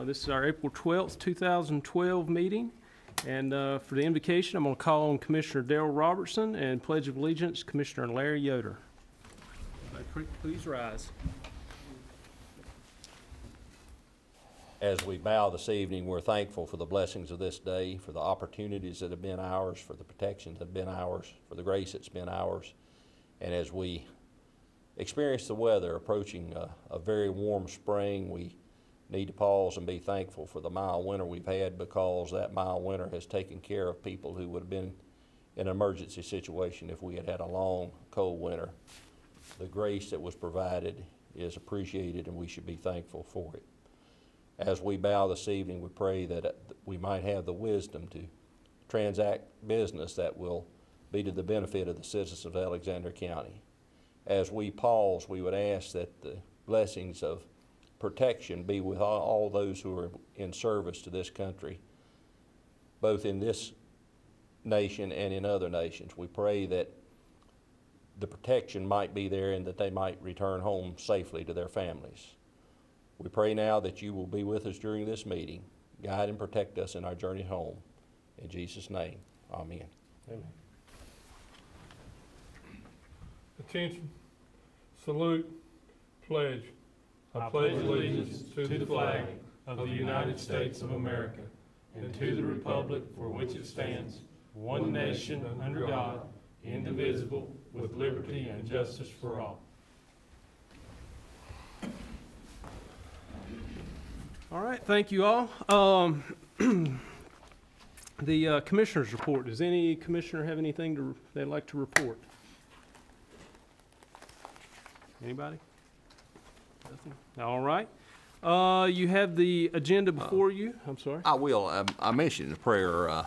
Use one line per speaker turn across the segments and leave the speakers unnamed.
This is our April 12th, 2012 meeting. And for the invocation, I'm going to call on Commissioner Darrell Robertson and Pledge of Allegiance, Commissioner Larry Yoder. Please rise.
As we bow this evening, we're thankful for the blessings of this day, for the opportunities that have been ours, for the protections that have been ours, for the grace that's been ours. And as we experience the weather approaching a very warm spring, we need to pause and be thankful for the mild winter we've had, because that mild winter has taken care of people who would have been in an emergency situation if we had had a long, cold winter. The grace that was provided is appreciated, and we should be thankful for it. As we bow this evening, we pray that we might have the wisdom to transact business that will be to the benefit of the citizens of Alexander County. As we pause, we would ask that the blessings of protection be with all those who are in service to this country, both in this nation and in other nations. We pray that the protection might be there and that they might return home safely to their families. We pray now that you will be with us during this meeting, guide and protect us in our journey home. In Jesus' name, amen.
Amen.
Attention, salute, pledge. I pledge allegiance to the flag of the United States of America and to the republic for which it stands, one nation under God, indivisible, with liberty and justice for all.
All right, thank you all. The commissioner's report. Does any commissioner have anything they'd like to report? Anybody? Nothing? All right. You have the agenda before you. I'm sorry.
I will. I mentioned in the prayer,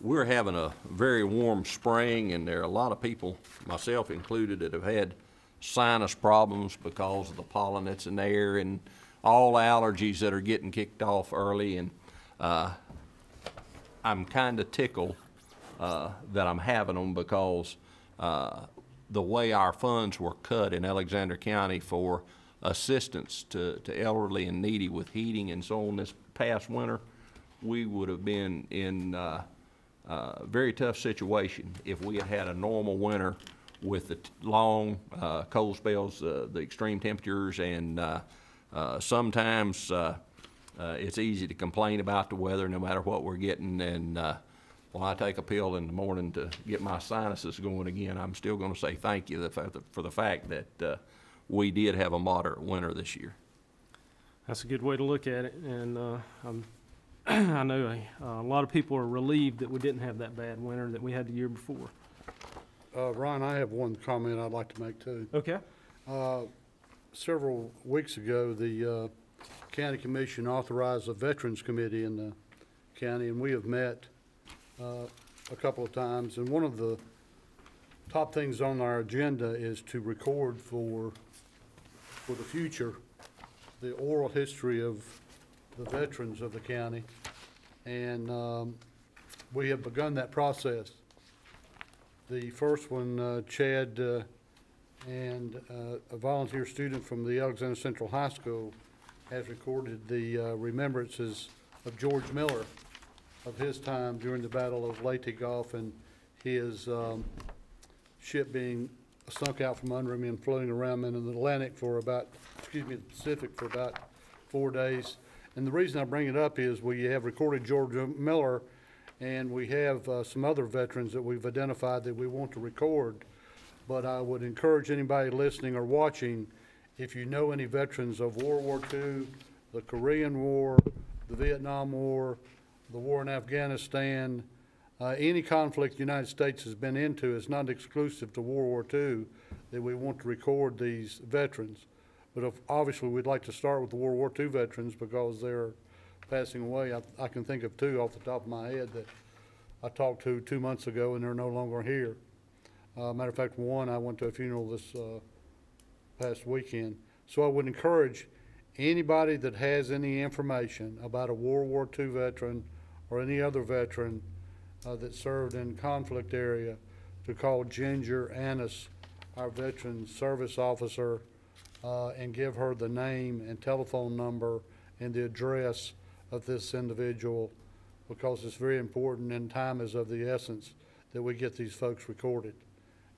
we're having a very warm spring, and there are a lot of people, myself included, that have had sinus problems because of the pollen that's in the air and all allergies that are getting kicked off early. And I'm kind of tickled that I'm having them, because the way our funds were cut in Alexander County for assistance to elderly and needy with heating and so on this past winter, we would have been in a very tough situation if we had had a normal winter with the long cold spells, the extreme temperatures, and sometimes it's easy to complain about the weather no matter what we're getting. And when I take a pill in the morning to get my sinuses going again, I'm still going to say thank you for the fact that we did have a moderate winter this year.
That's a good way to look at it, and I know a lot of people are relieved that we didn't have that bad winter that we had the year before.
Ron, I have one comment I'd like to make too.
Okay.
Several weeks ago, the County Commission authorized a Veterans Committee in the county, and we have met a couple of times. And one of the top things on our agenda is to record for the future the oral history of the veterans of the county. And we have begun that process. The first one, Chad and a volunteer student from the Alexander Central High School has recorded the remembrances of George Miller, of his time during the Battle of Leyte Gulf, and his ship being sunk out from under him and floating around in the Atlantic for about, the Pacific for about 4 days. And the reason I bring it up is we have recorded George Miller, and we have some other veterans that we've identified that we want to record. But I would encourage anybody listening or watching, if you know any veterans of World War II, the Korean War, the Vietnam War, the war in Afghanistan, any conflict the United States has been into is not exclusive to World War II, that we want to record these veterans. But obviously we'd like to start with the World War II veterans because they're passing away. I can think of two off the top of my head that I talked to 2 months ago, and they're no longer here. Matter of fact, one, I went to a funeral this past weekend. So I would encourage anybody that has any information about a World War II veteran or any other veteran that served in conflict area to call Ginger Annis, our veteran service officer, and give her the name and telephone number and the address of this individual, because it's very important and time is of the essence that we get these folks recorded.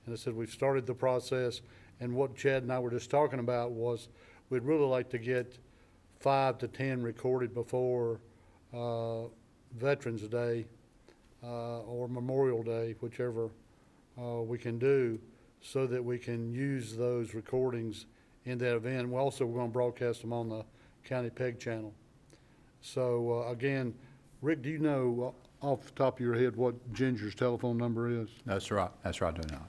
And I said, we've started the process, and what Chad and I were just talking about was we'd really like to get 5 to 10 recorded before Veterans Day or Memorial Day, whichever we can do, so that we can use those recordings in that event. We're also going to broadcast them on the County PEG channel. So again, Rick, do you know off the top of your head what Ginger's telephone number is?
That's right. That's right, I do not.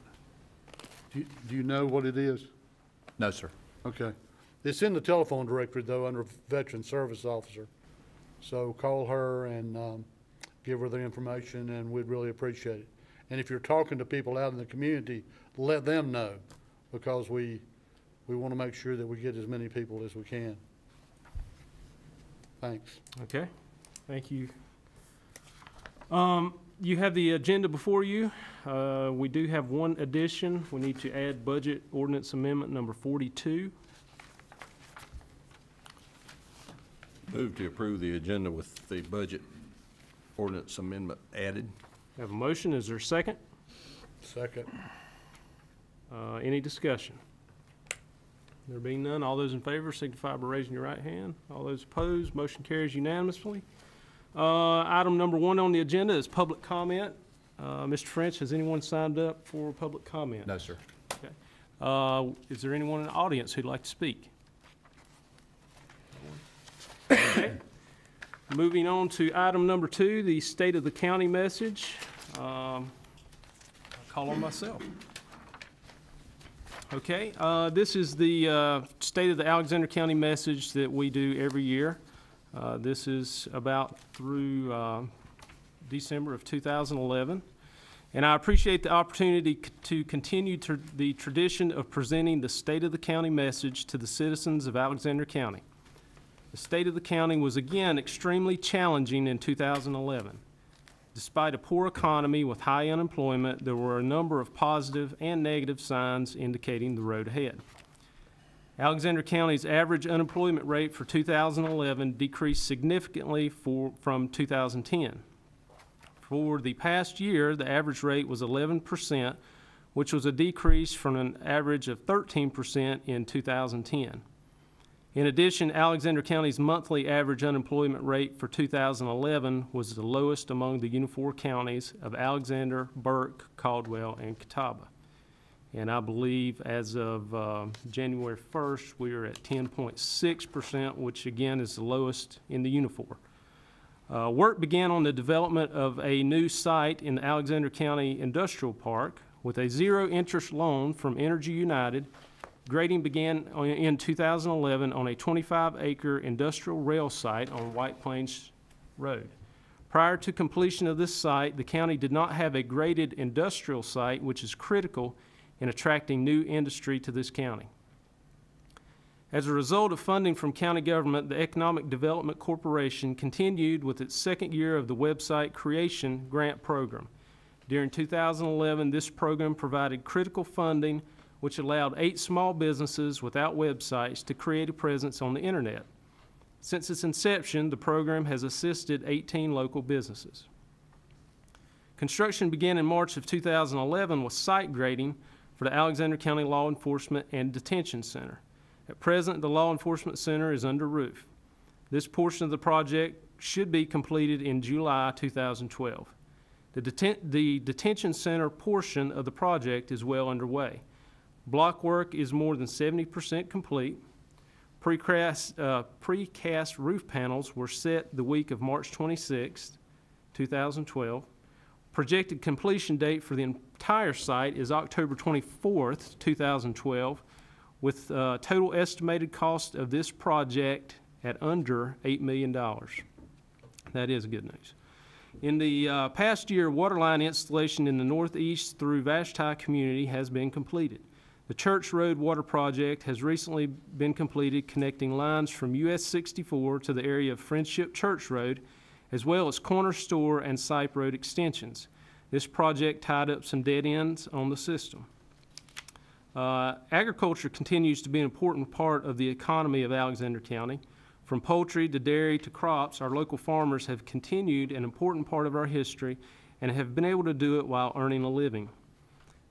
Do you know what it is?
No, sir.
Okay. It's in the telephone directory, though, under Veteran Service Officer. So call her and give her the information, and we'd really appreciate it. And if you're talking to people out in the community, let them know, because we want to make sure that we get as many people as we can. Thanks.
Okay, thank you. You have the agenda before you. We do have one addition. We need to add budget ordinance amendment number 42.
Move to approve the agenda with the budget ordinance amendment added.
Have a motion. Is there a second?
Second.
Any discussion? There being none, all those in favor signify by raising your right hand. All those opposed, motion carries unanimously. Item number 1 on the agenda is public comment. Mr. French, has anyone signed up for public comment?
No, sir.
Okay. Is there anyone in the audience who'd like to speak? Okay. Moving on to item number 2, the State of the County message. I'll call on myself. Okay, this is the State of the Alexander County message that we do every year. This is about through December of 2011. And I appreciate the opportunity to continue the tradition of presenting the State of the County message to the citizens of Alexander County. The state of the county was again extremely challenging in 2011. Despite a poor economy with high unemployment, there were a number of positive and negative signs indicating the road ahead. Alexander County's average unemployment rate for 2011 decreased significantly from 2010. For the past year, the average rate was 11%, which was a decrease from an average of 13% in 2010. In addition, Alexander County's monthly average unemployment rate for 2011 was the lowest among the Union 4 counties of Alexander, Burke, Caldwell, and Catawba. And I believe as of January 1st, we are at 10.6%, which again is the lowest in the Union 4. Work began on the development of a new site in the Alexander County Industrial Park with a zero-interest loan from Energy United. Grading began in 2011 on a 25-acre industrial rail site on White Plains Road. Prior to completion of this site, the county did not have a graded industrial site, which is critical in attracting new industry to this county. As a result of funding from county government, the Economic Development Corporation continued with its second year of the website creation grant program. During 2011, this program provided critical funding which allowed 8 small businesses without websites to create a presence on the internet. Since its inception, the program has assisted 18 local businesses. Construction began in March of 2011 with site grading for the Alexander County Law Enforcement and Detention Center. At present, the Law Enforcement Center is under roof. This portion of the project should be completed in July 2012. The detention center portion of the project is well underway. Block work is more than 70% complete. Precast roof panels were set the week of March 26, 2012. Projected completion date for the entire site is October 24th, 2012, with total estimated cost of this project at under $8 million. That is good news. In the past year, waterline installation in the northeast through Vashti community has been completed. The Church Road Water Project has recently been completed, connecting lines from US 64 to the area of Friendship Church Road, as well as Corner Store and Sipe Road extensions. This project tied up some dead ends on the system. Agriculture continues to be an important part of the economy of Alexander County. From poultry to dairy to crops, our local farmers have continued an important part of our history and have been able to do it while earning a living.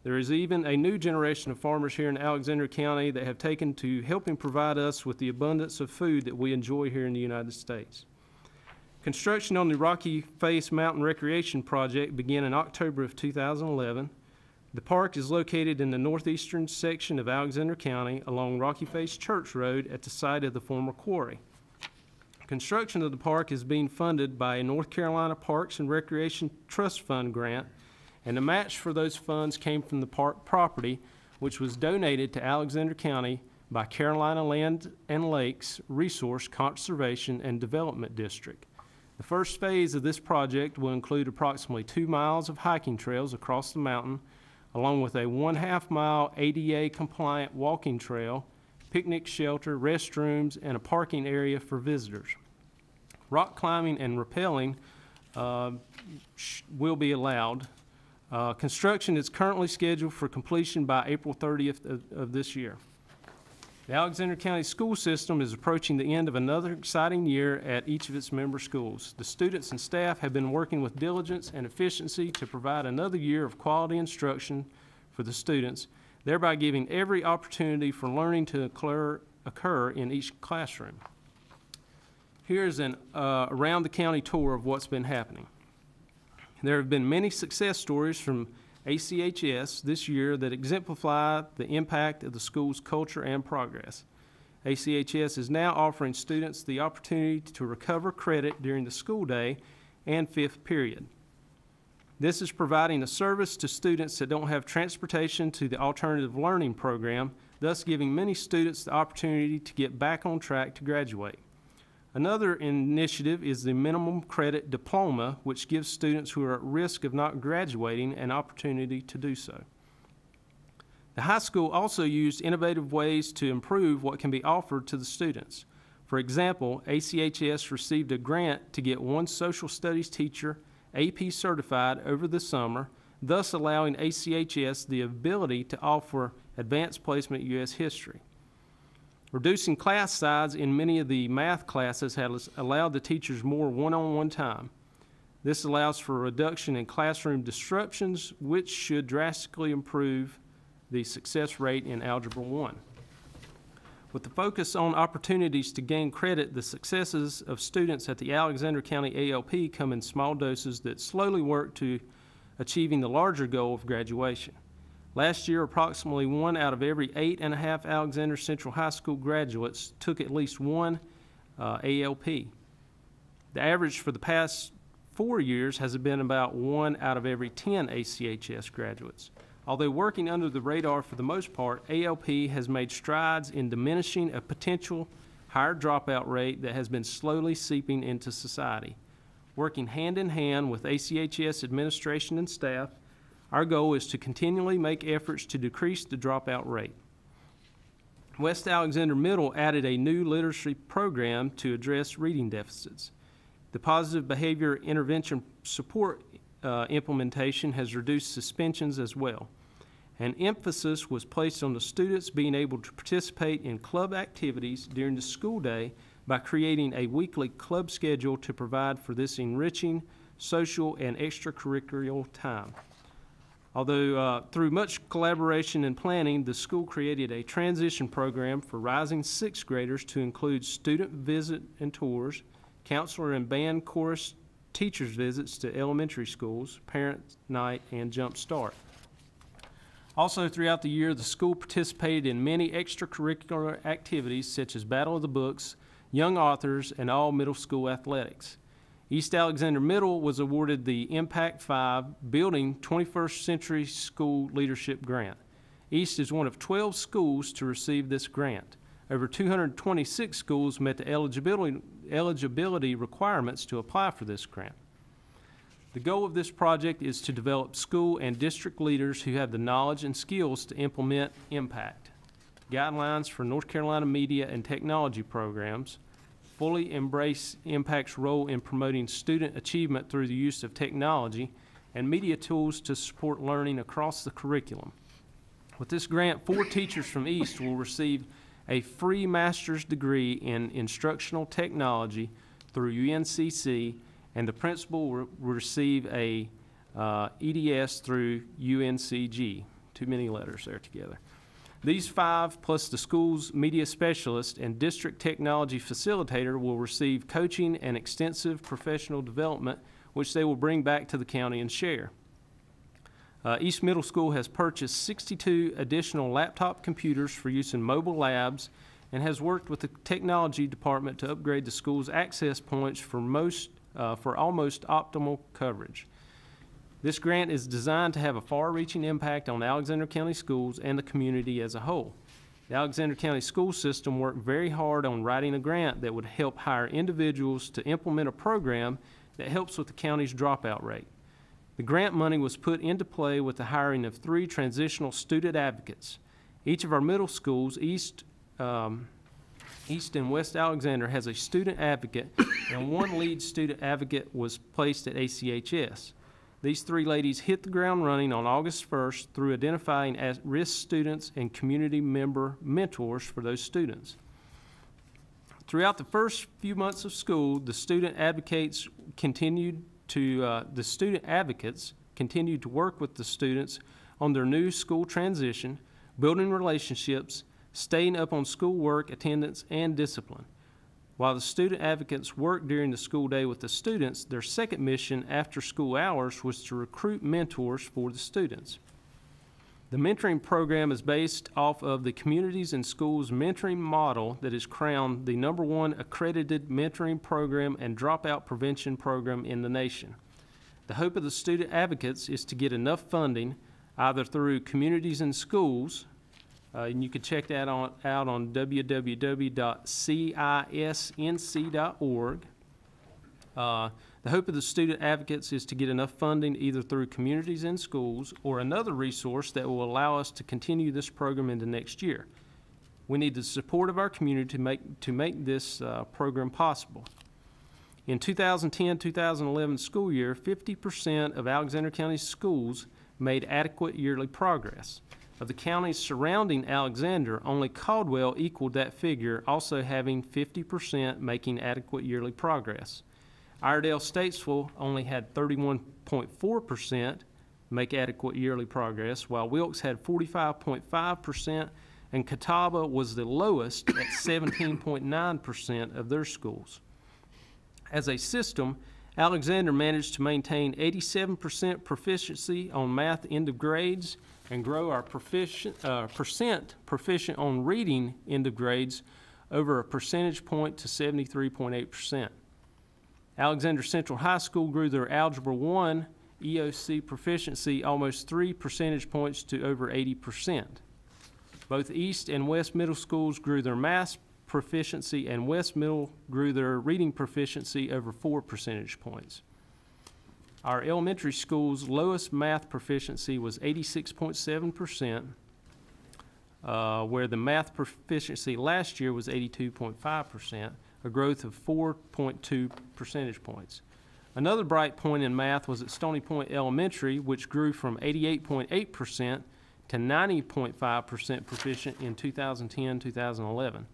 There is even a new generation of farmers here in Alexander County that have taken to helping provide us with the abundance of food that we enjoy here in the United States. Construction on the Rocky Face Mountain Recreation Project began in October of 2011. The park is located in the northeastern section of Alexander County along Rocky Face Church Road at the site of the former quarry. Construction of the park is being funded by a North Carolina Parks and Recreation Trust Fund grant, and the match for those funds came from the park property, which was donated to Alexander County by Carolina Land and Lakes Resource Conservation and Development District. The first phase of this project will include approximately 2 miles of hiking trails across the mountain, along with a 1/2 mile ADA-compliant walking trail, picnic shelter, restrooms, and a parking area for visitors. Rock climbing and rappelling will be allowed. Construction is currently scheduled for completion by April 30th of this year. The Alexander County school system is approaching the end of another exciting year at each of its member schools. The students and staff have been working with diligence and efficiency to provide another year of quality instruction for the students, thereby giving every opportunity for learning to occur in each classroom. Here's an around the county tour of what's been happening. There have been many success stories from ACHS this year that exemplify the impact of the school's culture and progress. ACHS is now offering students the opportunity to recover credit during the school day and fifth period. This is providing a service to students that don't have transportation to the alternative learning program, thus giving many students the opportunity to get back on track to graduate. Another initiative is the minimum credit diploma, which gives students who are at risk of not graduating an opportunity to do so. The high school also used innovative ways to improve what can be offered to the students. For example, ACHS received a grant to get one social studies teacher AP certified over the summer, thus allowing ACHS the ability to offer advanced placement U.S. history. Reducing class size in many of the math classes has allowed the teachers more one-on-one time. This allows for a reduction in classroom disruptions, which should drastically improve the success rate in Algebra 1. With the focus on opportunities to gain credit, the successes of students at the Alexander County ALP come in small doses that slowly work to achieving the larger goal of graduation. Last year, approximately 1 out of every 8.5 Alexander Central High School graduates took at least one ALP. The average for the past 4 years has been about 1 out of every 10 ACHS graduates. Although working under the radar for the most part, ALP has made strides in diminishing a potential higher dropout rate that has been slowly seeping into society. Working hand in hand with ACHS administration and staff, our goal is to continually make efforts to decrease the dropout rate. West Alexander Middle added a new literacy program to address reading deficits. The positive behavior intervention support implementation has reduced suspensions as well. An emphasis was placed on the students being able to participate in club activities during the school day by creating a weekly club schedule to provide for this enriching social and extracurricular time. Although through much collaboration and planning, the school created a transition program for rising sixth graders to include student visit and tours, counselor and band chorus teachers visits to elementary schools, parent night, and jump start. Also throughout the year, the school participated in many extracurricular activities such as Battle of the Books, Young Authors, and all middle school athletics. East Alexander Middle was awarded the Impact 5 Building 21st Century School Leadership Grant. East is one of 12 schools to receive this grant. Over 226 schools met the eligibility requirements to apply for this grant. The goal of this project is to develop school and district leaders who have the knowledge and skills to implement Impact. Guidelines for North Carolina media and technology programs, fully embrace Impact's role in promoting student achievement through the use of technology and media tools to support learning across the curriculum. With this grant, 4 teachers from East will receive a free master's degree in instructional technology through UNCC, and the principal will receive a EDS through UNCG. Too many letters there together. These 5, plus the school's media specialist and district technology facilitator, will receive coaching and extensive professional development, which they will bring back to the county and share. East Middle School has purchased 62 additional laptop computers for use in mobile labs and has worked with the technology department to upgrade the school's access points for almost optimal coverage. This grant is designed to have a far-reaching impact on Alexander County schools and the community as a whole. The Alexander County school system worked very hard on writing a grant that would help hire individuals to implement a program that helps with the county's dropout rate. The grant money was put into play with the hiring of 3 transitional student advocates. Each of our middle schools, East and West Alexander, has a student advocate, and 1 lead student advocate was placed at ACHS. These 3 ladies hit the ground running on August 1st through identifying at-risk students and community member mentors for those students. Throughout the first few months of school, the student advocates continued to work with the students on their new school transition, building relationships, staying up on schoolwork, attendance, and discipline. While the student advocates worked during the school day with the students, their second mission after school hours was to recruit mentors for the students. The mentoring program is based off of the Communities and Schools mentoring model that is crowned the #1 accredited mentoring program and dropout prevention program in the nation. The hope of the student advocates is to get enough funding, either through Communities and Schools, and you can check that out on www.cisnc.org. The hope of the student advocates is to get enough funding either through Communities and Schools or another resource that will allow us to continue this program into next year. We need the support of our community to make this program possible. In 2010-2011 school year, 50% of Alexander County schools made adequate yearly progress. Of the counties surrounding Alexander, only Caldwell equaled that figure, also having 50% making adequate yearly progress. Iredell Statesville only had 31.4% make adequate yearly progress, while Wilkes had 45.5%, and Catawba was the lowest at 17.9% of their schools. As a system, Alexander managed to maintain 87% proficiency on math end of grades and grow our percent proficient on reading end of grades over a percentage point to 73.8%. Alexander Central High School grew their Algebra 1 EOC proficiency almost 3 percentage points to over 80%. Both East and West Middle Schools grew their math proficiency, and West Middle grew their reading proficiency over 4 percentage points. Our elementary school's lowest math proficiency was 86.7%, where the math proficiency last year was 82.5%, a growth of 4.2 percentage points. Another bright point in math was at Stony Point Elementary, which grew from 88.8% to 90.5% proficient in 2010-2011.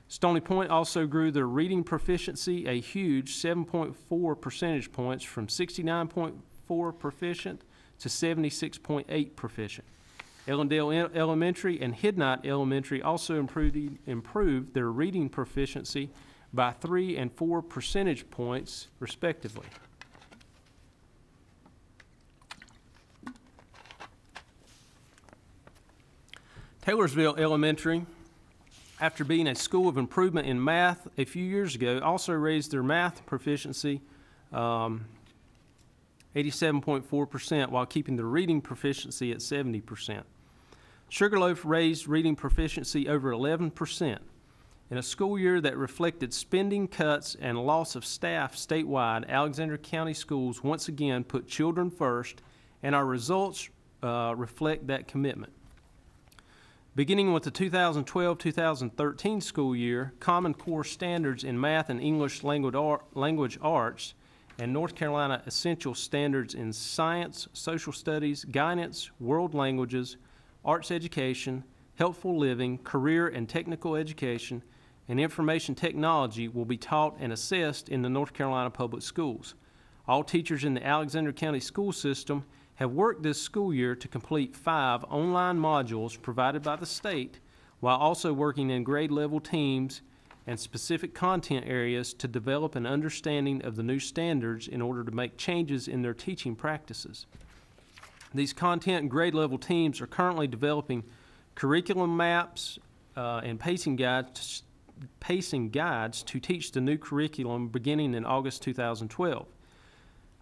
Stony Point also grew their reading proficiency a huge 7.4 percentage points from 69.4 proficient to 76.8 proficient. Ellendale Elementary and Hidnot Elementary also improved their reading proficiency by 3 and 4 percentage points, respectively. Taylorsville Elementary, after being a school of improvement in math a few years ago, also raised their math proficiency 87.4% while keeping their reading proficiency at 70%. Sugarloaf raised reading proficiency over 11%. In a school year that reflected spending cuts and loss of staff statewide, Alexander County Schools once again put children first, and our results reflect that commitment. Beginning with the 2012-2013 school year, Common Core Standards in Math and English Language Arts and North Carolina Essential Standards in Science, Social Studies, Guidance, World Languages, Arts Education, healthful living, career and technical education, and information technology will be taught and assessed in the North Carolina Public Schools. All teachers in the Alexander County school system have worked this school year to complete 5 online modules provided by the state, while also working in grade-level teams and specific content areas to develop an understanding of the new standards in order to make changes in their teaching practices. These content and grade-level teams are currently developing curriculum maps and pacing guides to teach the new curriculum beginning in August 2012.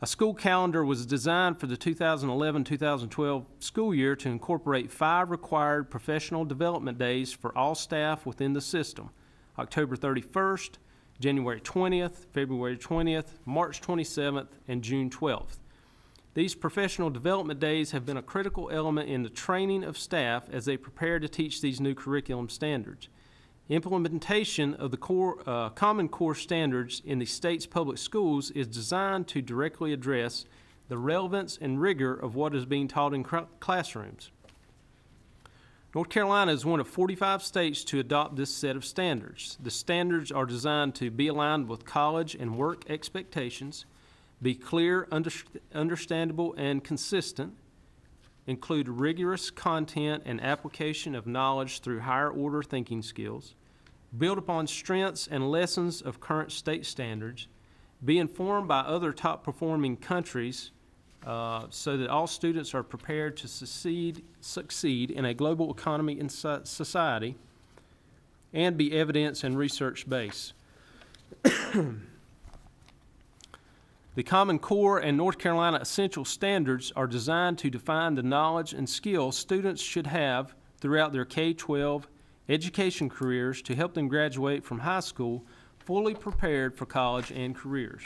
A school calendar was designed for the 2011-2012 school year to incorporate 5 required professional development days for all staff within the system: October 31st, January 20th, February 20th, March 27th, and June 12th. These professional development days have been a critical element in the training of staff as they prepare to teach these new curriculum standards. Implementation of the Common Core standards in the state's public schools is designed to directly address the relevance and rigor of what is being taught in classrooms. North Carolina is one of 45 states to adopt this set of standards. The standards are designed to be aligned with college and work expectations, be clear, understandable, and consistent, include rigorous content and application of knowledge through higher order thinking skills, build upon strengths and lessons of current state standards, be informed by other top-performing countries so that all students are prepared to succeed in a global economy and society, and be evidence and research-based. The Common Core and North Carolina Essential Standards are designed to define the knowledge and skills students should have throughout their K-12 education careers to help them graduate from high school fully prepared for college and careers.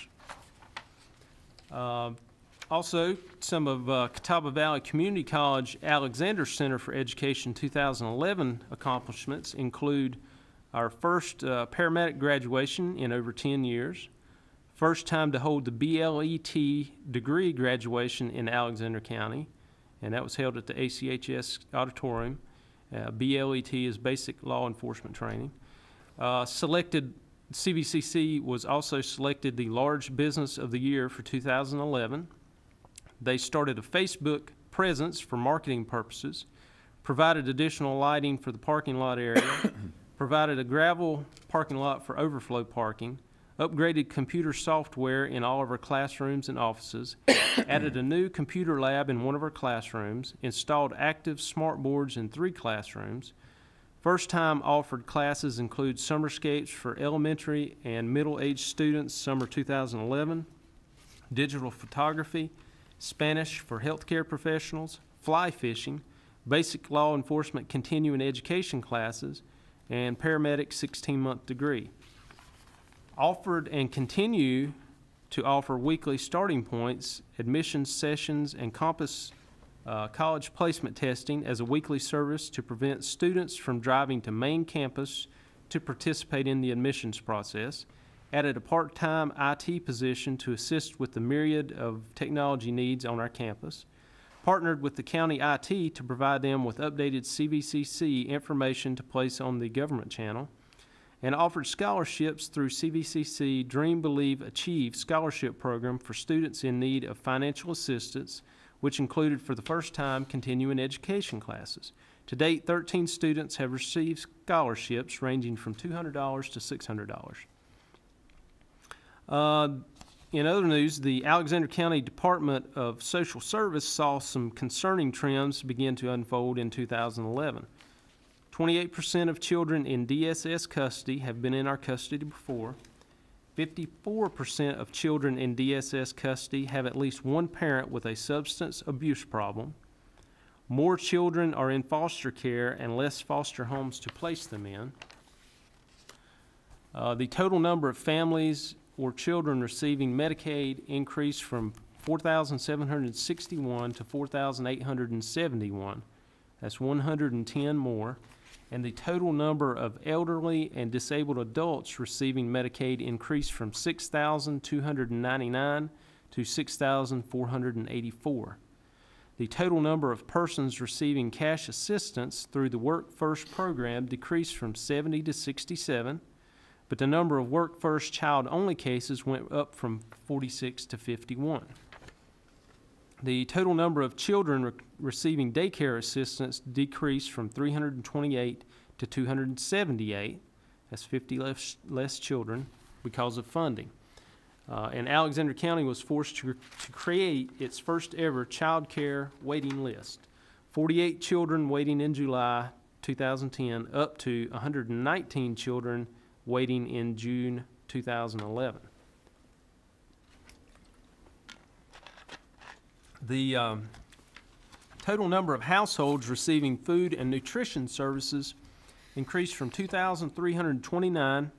Also, some of Catawba Valley Community College Alexander Center for Education 2011 accomplishments include our first paramedic graduation in over 10 years, first time to hold the BLET degree graduation in Alexander County, and that was held at the ACHS auditorium. BLET is Basic Law Enforcement Training. CVCC was also selected the Large Business of the Year for 2011. They started a Facebook presence for marketing purposes, provided additional lighting for the parking lot area, provided a gravel parking lot for overflow parking, upgraded computer software in all of our classrooms and offices, added a new computer lab in one of our classrooms, installed active smart boards in 3 classrooms. First time offered classes include Summerscapes for elementary and middle-aged students, summer 2011, digital photography, Spanish for healthcare professionals, fly fishing, basic law enforcement continuing education classes, and paramedic 16-month degree. Offered and continue to offer weekly starting points, admissions sessions, and Compass college placement testing as a weekly service to prevent students from driving to main campus to participate in the admissions process. Added a part-time IT position to assist with the myriad of technology needs on our campus. Partnered with the county IT to provide them with updated CVCC information to place on the government channel, and offered scholarships through CVCC Dream, Believe, Achieve scholarship program for students in need of financial assistance, which included for the first time continuing education classes. To date, 13 students have received scholarships ranging from $200 to $600. In other news, the Alexander County Department of Social Service saw some concerning trends begin to unfold in 2011. 28% of children in DSS custody have been in our custody before. 54% of children in DSS custody have at least one parent with a substance abuse problem. More children are in foster care and less foster homes to place them in. The total number of families or children receiving Medicaid increased from 4,761 to 4,871. That's 110 more. And the total number of elderly and disabled adults receiving Medicaid increased from 6,299 to 6,484. The total number of persons receiving cash assistance through the Work First program decreased from 70 to 67, but the number of Work First child-only cases went up from 46 to 51. The total number of children receiving daycare assistance decreased from 328 to 278. That's 50 less children because of funding. And Alexander County was forced to create its first ever child care waiting list. 48 children waiting in July 2010, up to 119 children waiting in June 2011. The total number of households receiving food and nutrition services increased from 2,329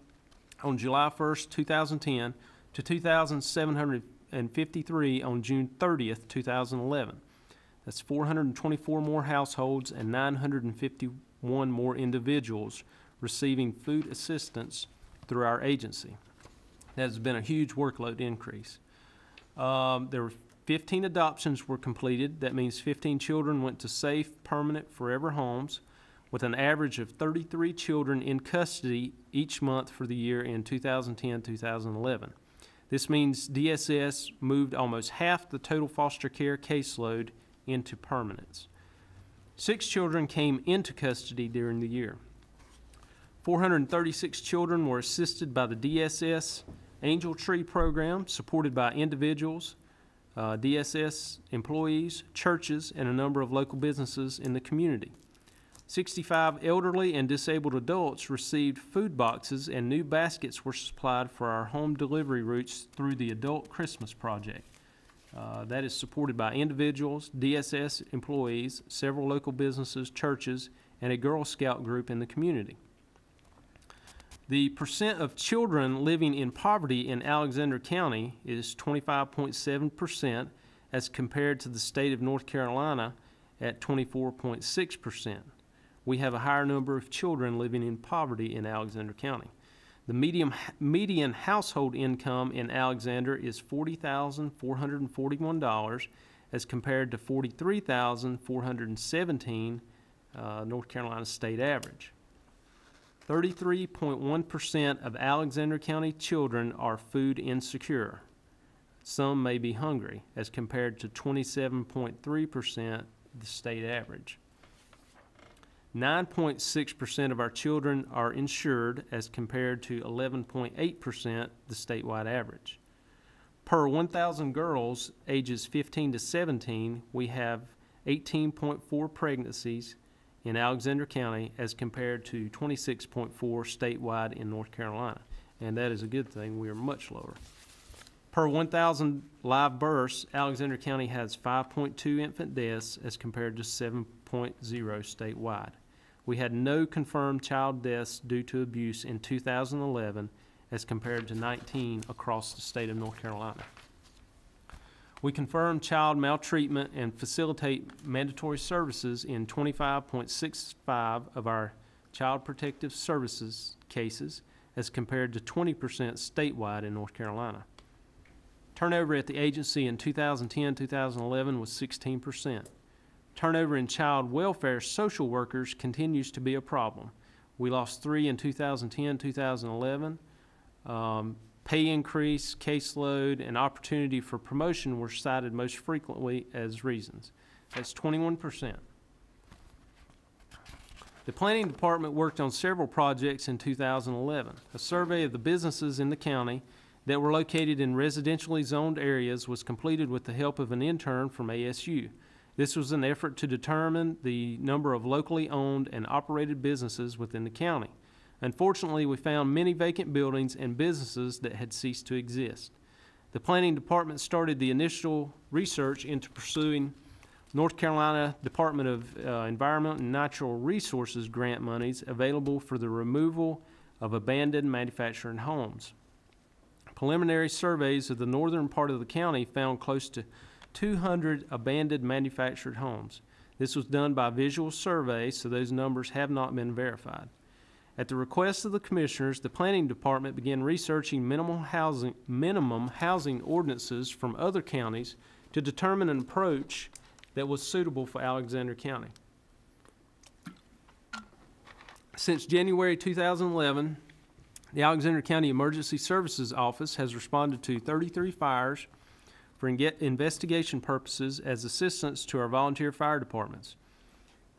on July 1st, 2010 to 2,753 on June 30th, 2011. That's 424 more households and 951 more individuals receiving food assistance through our agency. That has been a huge workload increase. There were 15 adoptions were completed. That means 15 children went to safe, permanent, forever homes, with an average of 33 children in custody each month for the year in 2010-2011. This means DSS moved almost half the total foster care caseload into permanence. 6 children came into custody during the year. 436 children were assisted by the DSS Angel Tree program, supported by individuals, DSS employees, churches, and a number of local businesses in the community. 65 elderly and disabled adults received food boxes, and new baskets were supplied for our home delivery routes through the Adult Christmas Project. That is supported by individuals, DSS employees, several local businesses, churches, and a Girl Scout group in the community. The percent of children living in poverty in Alexander County is 25.7% as compared to the state of North Carolina at 24.6%. We have a higher number of children living in poverty in Alexander County. The median household income in Alexander is $40,441 as compared to $43,417, North Carolina state average. 33.1% of Alexander County children are food insecure. Some may be hungry, as compared to 27.3%, the state average. 9.6% of our children are insured, as compared to 11.8%, the statewide average. Per 1,000 girls ages 15 to 17, we have 18.4 pregnancies in Alexander County as compared to 26.4 statewide in North Carolina. And that is a good thing. We are much lower. Per 1,000 live births, Alexander County has 5.2 infant deaths as compared to 7.0 statewide. We had no confirmed child deaths due to abuse in 2011 as compared to 19 across the state of North Carolina. We confirm child maltreatment and facilitate mandatory services in 25.65 of our Child Protective Services cases as compared to 20% statewide in North Carolina. Turnover at the agency in 2010-2011 was 16%. Turnover in child welfare social workers continues to be a problem. We lost 3 in 2010-2011. Pay increase, caseload, and opportunity for promotion were cited most frequently as reasons. That's 21%. The Planning Department worked on several projects in 2011. A survey of the businesses in the county that were located in residentially zoned areas was completed with the help of an intern from ASU. This was an effort to determine the number of locally owned and operated businesses within the county. Unfortunately, we found many vacant buildings and businesses that had ceased to exist. The Planning Department started the initial research into pursuing North Carolina Department of Environment and Natural Resources grant monies available for the removal of abandoned manufactured homes. Preliminary surveys of the northern part of the county found close to 200 abandoned manufactured homes. This was done by visual survey, so those numbers have not been verified. At the request of the commissioners, the Planning Department began researching minimum housing ordinances from other counties to determine an approach that was suitable for Alexander County. Since January 2011, the Alexander County Emergency Services Office has responded to 33 fires for investigation purposes as assistance to our volunteer fire departments.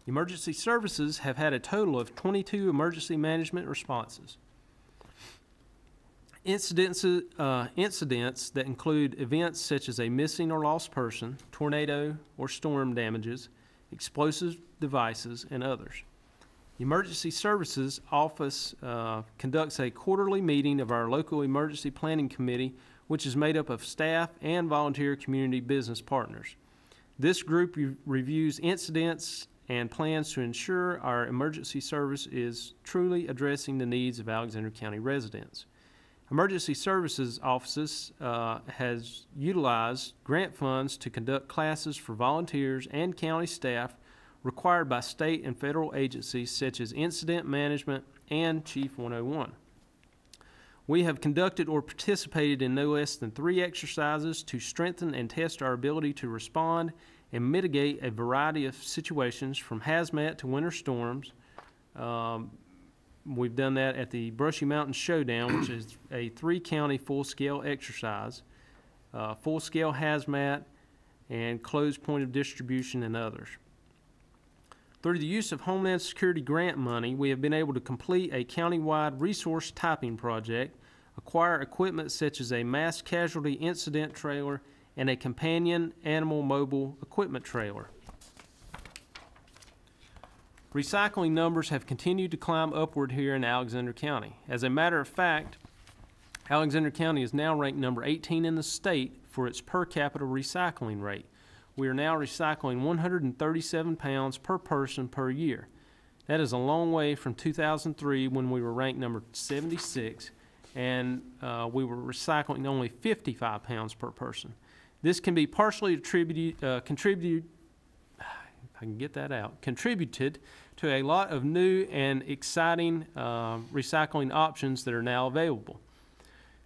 Emergency services have had a total of 22 emergency management responses. Incidents that include events such as a missing or lost person, tornado or storm damages, explosive devices, and others. The Emergency Services Office conducts a quarterly meeting of our local emergency planning committee, which is made up of staff and volunteer community business partners. This group reviews incidents and plans to ensure our emergency service is truly addressing the needs of Alexander County residents. Emergency Services Offices has utilized grant funds to conduct classes for volunteers and county staff required by state and federal agencies such as Incident Management and Chief 101. We have conducted or participated in no less than 3 exercises to strengthen and test our ability to respond and mitigate a variety of situations from hazmat to winter storms. We've done that at the Brushy Mountain Showdown, which is a 3-county full-scale exercise, full-scale hazmat, and closed point of distribution, and others. Through the use of Homeland Security grant money, we have been able to complete a countywide resource typing project, acquire equipment such as a mass casualty incident trailer and a companion animal mobile equipment trailer. Recycling numbers have continued to climb upward here in Alexander County. As a matter of fact, Alexander County is now ranked number 18 in the state for its per capita recycling rate. We are now recycling 137 pounds per person per year. That is a long way from 2003 when we were ranked number 76 and we were recycling only 55 pounds per person. This can be partially contributed to a lot of new and exciting recycling options that are now available.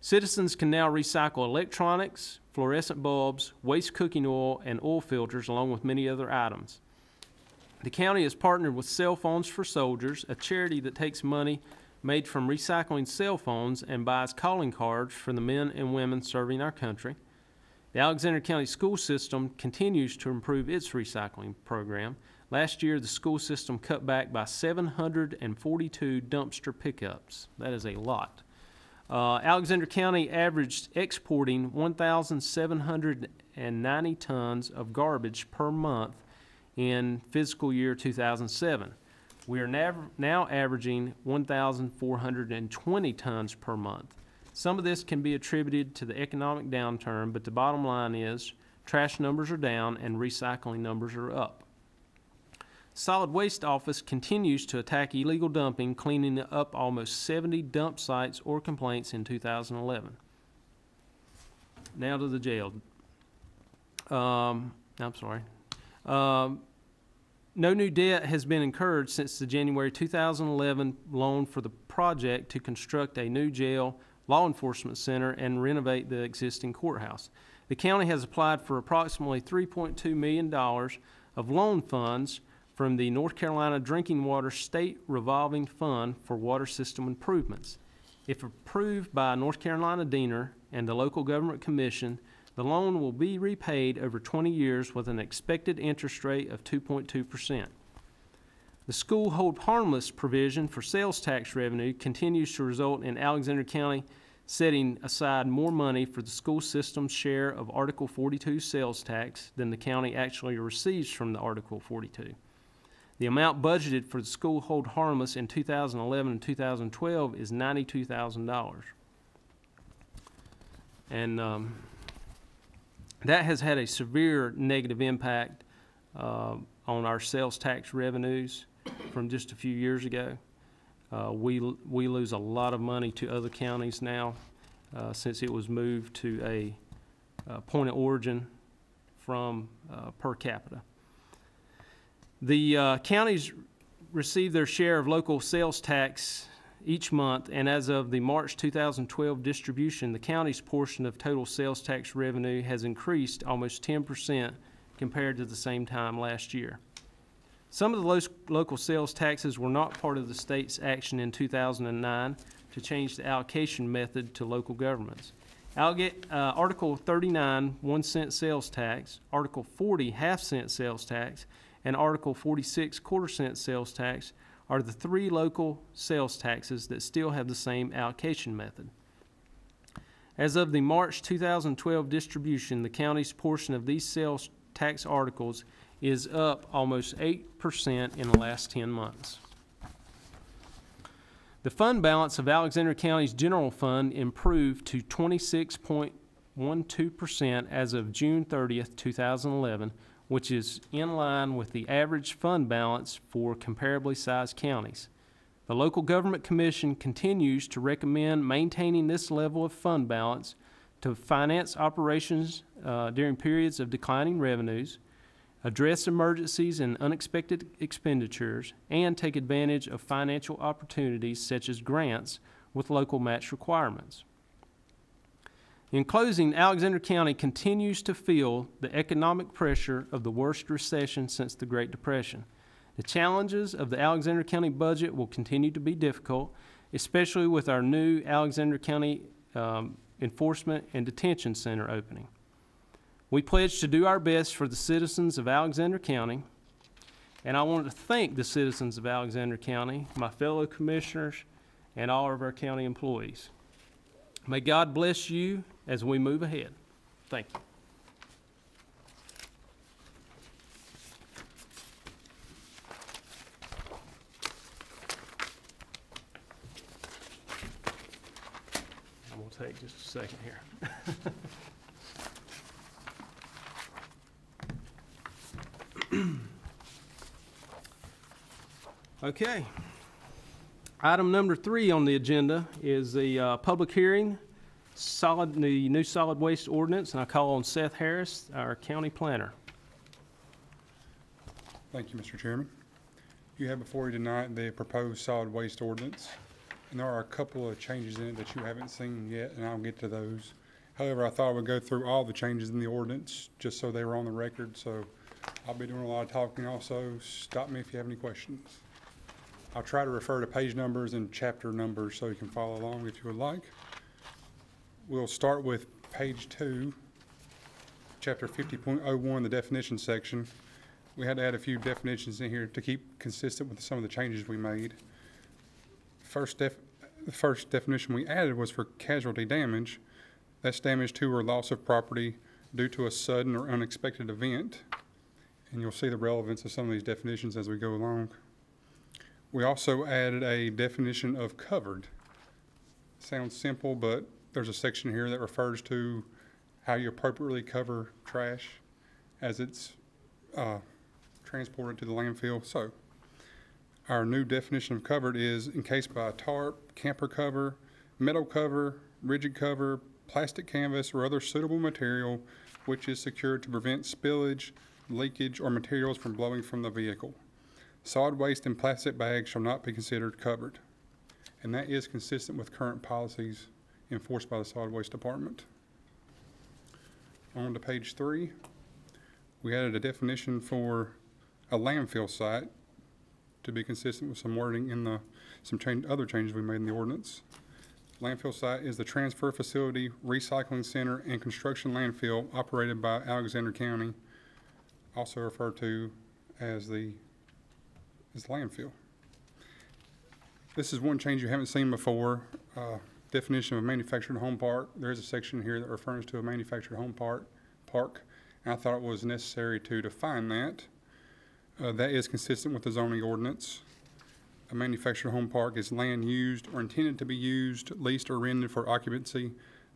Citizens can now recycle electronics, fluorescent bulbs, waste cooking oil, and oil filters, along with many other items. The county has partnered with Cell Phones for Soldiers, a charity that takes money made from recycling cell phones and buys calling cards for the men and women serving our country. The Alexander County school system continues to improve its recycling program. Last year, the school system cut back by 742 dumpster pickups. That is a lot. Alexander County averaged exporting 1,790 tons of garbage per month in fiscal year 2007. We are now averaging 1,420 tons per month. Some of this can be attributed to the economic downturn, but the bottom line is trash numbers are down and recycling numbers are up. Solid Waste Office continues to attack illegal dumping, cleaning up almost 70 dump sites or complaints in 2011. Now to the jail. No new debt has been incurred since the January 2011 loan for the project to construct a new jail, law enforcement center, and renovate the existing courthouse. The county has applied for approximately $3.2 million of loan funds from the North Carolina Drinking Water State Revolving Fund for water system improvements. If approved by North Carolina DENR and the local government commission, the loan will be repaid over 20 years with an expected interest rate of 2.2%. The school hold harmless provision for sales tax revenue continues to result in Alexander County setting aside more money for the school system's share of Article 42 sales tax than the county actually receives from the Article 42. The amount budgeted for the school hold harmless in 2011 and 2012 is $92,000. And that has had a severe negative impact on our sales tax revenues from just a few years ago. We lose a lot of money to other counties now since it was moved to a point of origin from per capita. The counties receive their share of local sales tax each month, and as of the March 2012 distribution, the county's portion of total sales tax revenue has increased almost 10% compared to the same time last year. Some of the local sales taxes were not part of the state's action in 2009 to change the allocation method to local governments. Article 39, 1 cent sales tax, Article 40, half-cent sales tax, and Article 46, quarter-cent sales tax are the 3 local sales taxes that still have the same allocation method. As of the March 2012 distribution, the county's portion of these sales tax articles is up almost 8% in the last 10 months. The fund balance of Alexander County's general fund improved to 26.12% as of June 30th, 2011, which is in line with the average fund balance for comparably sized counties. The Local Government Commission continues to recommend maintaining this level of fund balance to finance operations during periods of declining revenues, address emergencies and unexpected expenditures, and take advantage of financial opportunities such as grants with local match requirements. In closing, Alexander County continues to feel the economic pressure of the worst recession since the Great Depression. The challenges of the Alexander County budget will continue to be difficult, especially with our new Alexander County Enforcement and Detention Center opening. We pledge to do our best for the citizens of Alexander County, and I want to thank the citizens of Alexander County, my fellow commissioners, and all of our county employees. May God bless you as we move ahead. Thank you. I'm going to take just a second here. Okay. Item number 3 on the agenda is the public hearing, the new solid waste ordinance, and I call on Seth Harris, our county planner.
Thank you, Mr. Chairman. You have before you tonight the proposed solid waste ordinance, and there are a couple of changes in it that you haven't seen yet, and I'll get to those. However, I thought I would go through all the changes in the ordinance just so they were on the record, so I'll be doing a lot of talking also. Stop me if you have any questions. I'll try to refer to page numbers and chapter numbers so you can follow along if you would like. We'll start with page 2, chapter 50.01, the definition section. We had to add a few definitions in here to keep consistent with some of the changes we made. The first definition we added was for casualty damage. That's damage to or loss of property due to a sudden or unexpected event. And you'll see the relevance of some of these definitions as we go along. We also added a definition of covered. Sounds simple, but there's a section here that refers to how you appropriately cover trash as it's transported to the landfill. So our new definition of covered is encased by a tarp, camper cover, metal cover, rigid cover, plastic canvas, or other suitable material which is secured to prevent spillage, leakage, or materials from blowing from the vehicle. Solid waste in plastic bags shall not be considered covered. And that is consistent with current policies enforced by the Solid Waste Department. On to page 3. We added a definition for a landfill site to be consistent with some wording in other changes we made in the ordinance. Landfill site is the transfer facility, recycling center, and construction landfill operated by Alexander County, also referred to as the landfill. This is one change you haven't seen before. Definition of a manufactured home park. There is a section here that refers to a manufactured home park. And I thought it was necessary to define that. That is consistent with the zoning ordinance. A manufactured home park is land used or intended to be used, leased, or rented for occupancy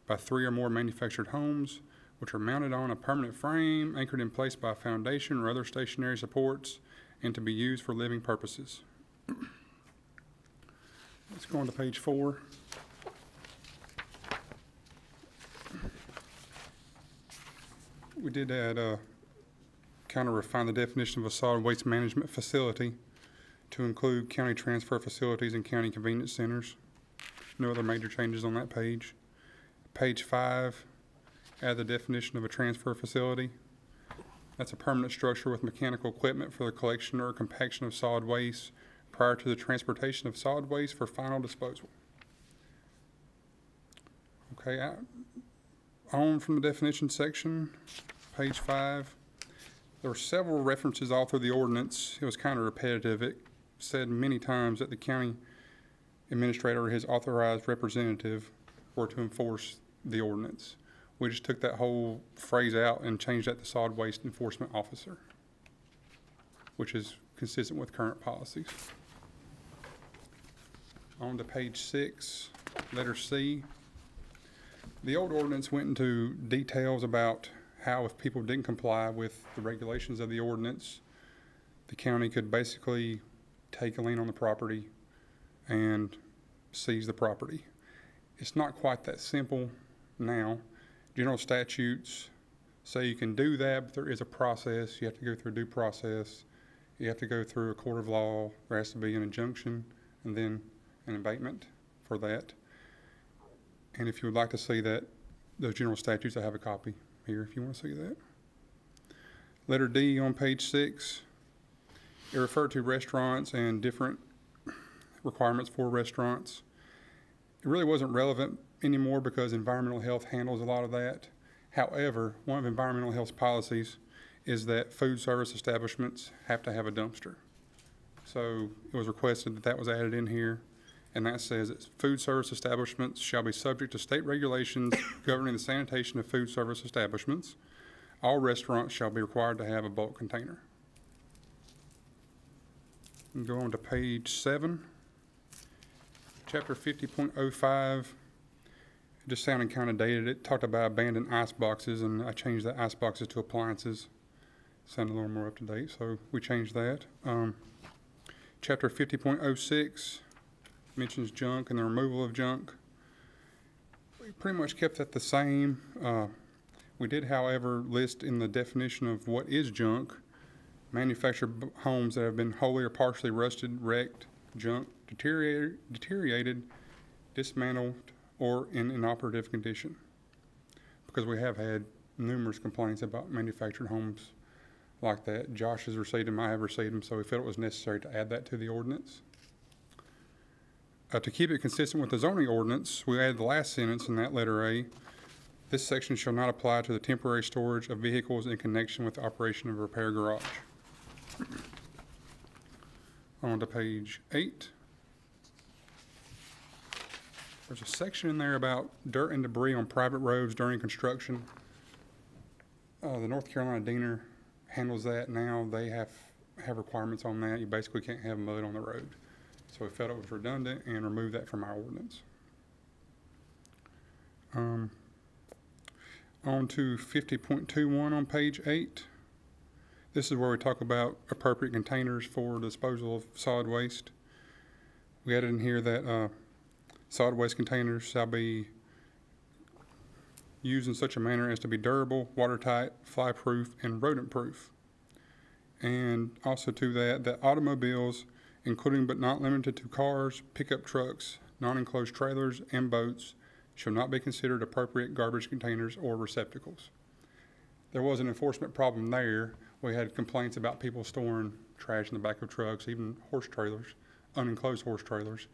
by 3 or more manufactured homes, which are mounted on a permanent frame, anchored in place by a foundation or other stationary supports, and to be used for living purposes. Let's go on to page 4. We did add kind of refine the definition of a solid waste management facility to include county transfer facilities and county convenience centers. No other major changes on that page. Page 5, add the definition of a transfer facility. That's a permanent structure with mechanical equipment for the collection or compaction of solid waste prior to the transportation of solid waste for final disposal. Okay, on from the definition section, page 5. There were several references all through the ordinance. It was kind of repetitive. It said many times that the county administrator or his authorized representative were to enforce the ordinance. We just took that whole phrase out and changed that to solid waste enforcement officer, which is consistent with current policies. On to page 6, letter C. The old ordinance went into details about how if people didn't comply with the regulations of the ordinance, the county could basically take a lien on the property and seize the property. It's not quite that simple now. General statutes say you can do that, but there is a process. You have to go through due process. You have to go through a court of law. There has to be an injunction and then an abatement for that. And if you would like to see that, those general statutes, I have a copy here if you want to see that. Letter D on page 6, it referred to restaurants and different requirements for restaurants. It really wasn't relevant anymore because environmental health handles a lot of that. However, one of environmental health's policies is that food service establishments have to have a dumpster. So it was requested that that was added in here. And that says that food service establishments shall be subject to state regulations governing the sanitation of food service establishments. All restaurants shall be required to have a bulk container. And go on to page 7. Chapter 50.05. It just sounded kind of dated. It talked about abandoned ice boxes, and I changed the ice boxes to appliances. Sounded a little more up to date, so we changed that. Chapter 50.06. mentions junk and the removal of junk. We pretty much kept that the same. We did, however, list in the definition of what is junk, manufactured homes that have been wholly or partially rusted, wrecked, junk, deteriorated, dismantled, or in inoperative condition. Because we have had numerous complaints about manufactured homes like that. Josh has received them, I have received them, so we felt it was necessary to add that to the ordinance. To keep it consistent with the zoning ordinance, we added the last sentence in that letter A. This section shall not apply to the temporary storage of vehicles in connection with the operation of a repair garage. On to page 8. There's a section in there about dirt and debris on private roads during construction. The North Carolina Deaner handles that now. They have requirements on that. You basically can't have mud on the road. So we felt it was redundant and removed that from our ordinance. On to 50.21 on page 8. This is where we talk about appropriate containers for disposal of solid waste. We added in here that solid waste containers shall be used in such a manner as to be durable, watertight, fly-proof, and rodent-proof. And also to that automobiles, including but not limited to cars, pickup trucks, non-enclosed trailers, and boats, shall not be considered appropriate garbage containers or receptacles. There was an enforcement problem there. We had complaints about people storing trash in the back of trucks, even horse trailers, unenclosed horse trailers.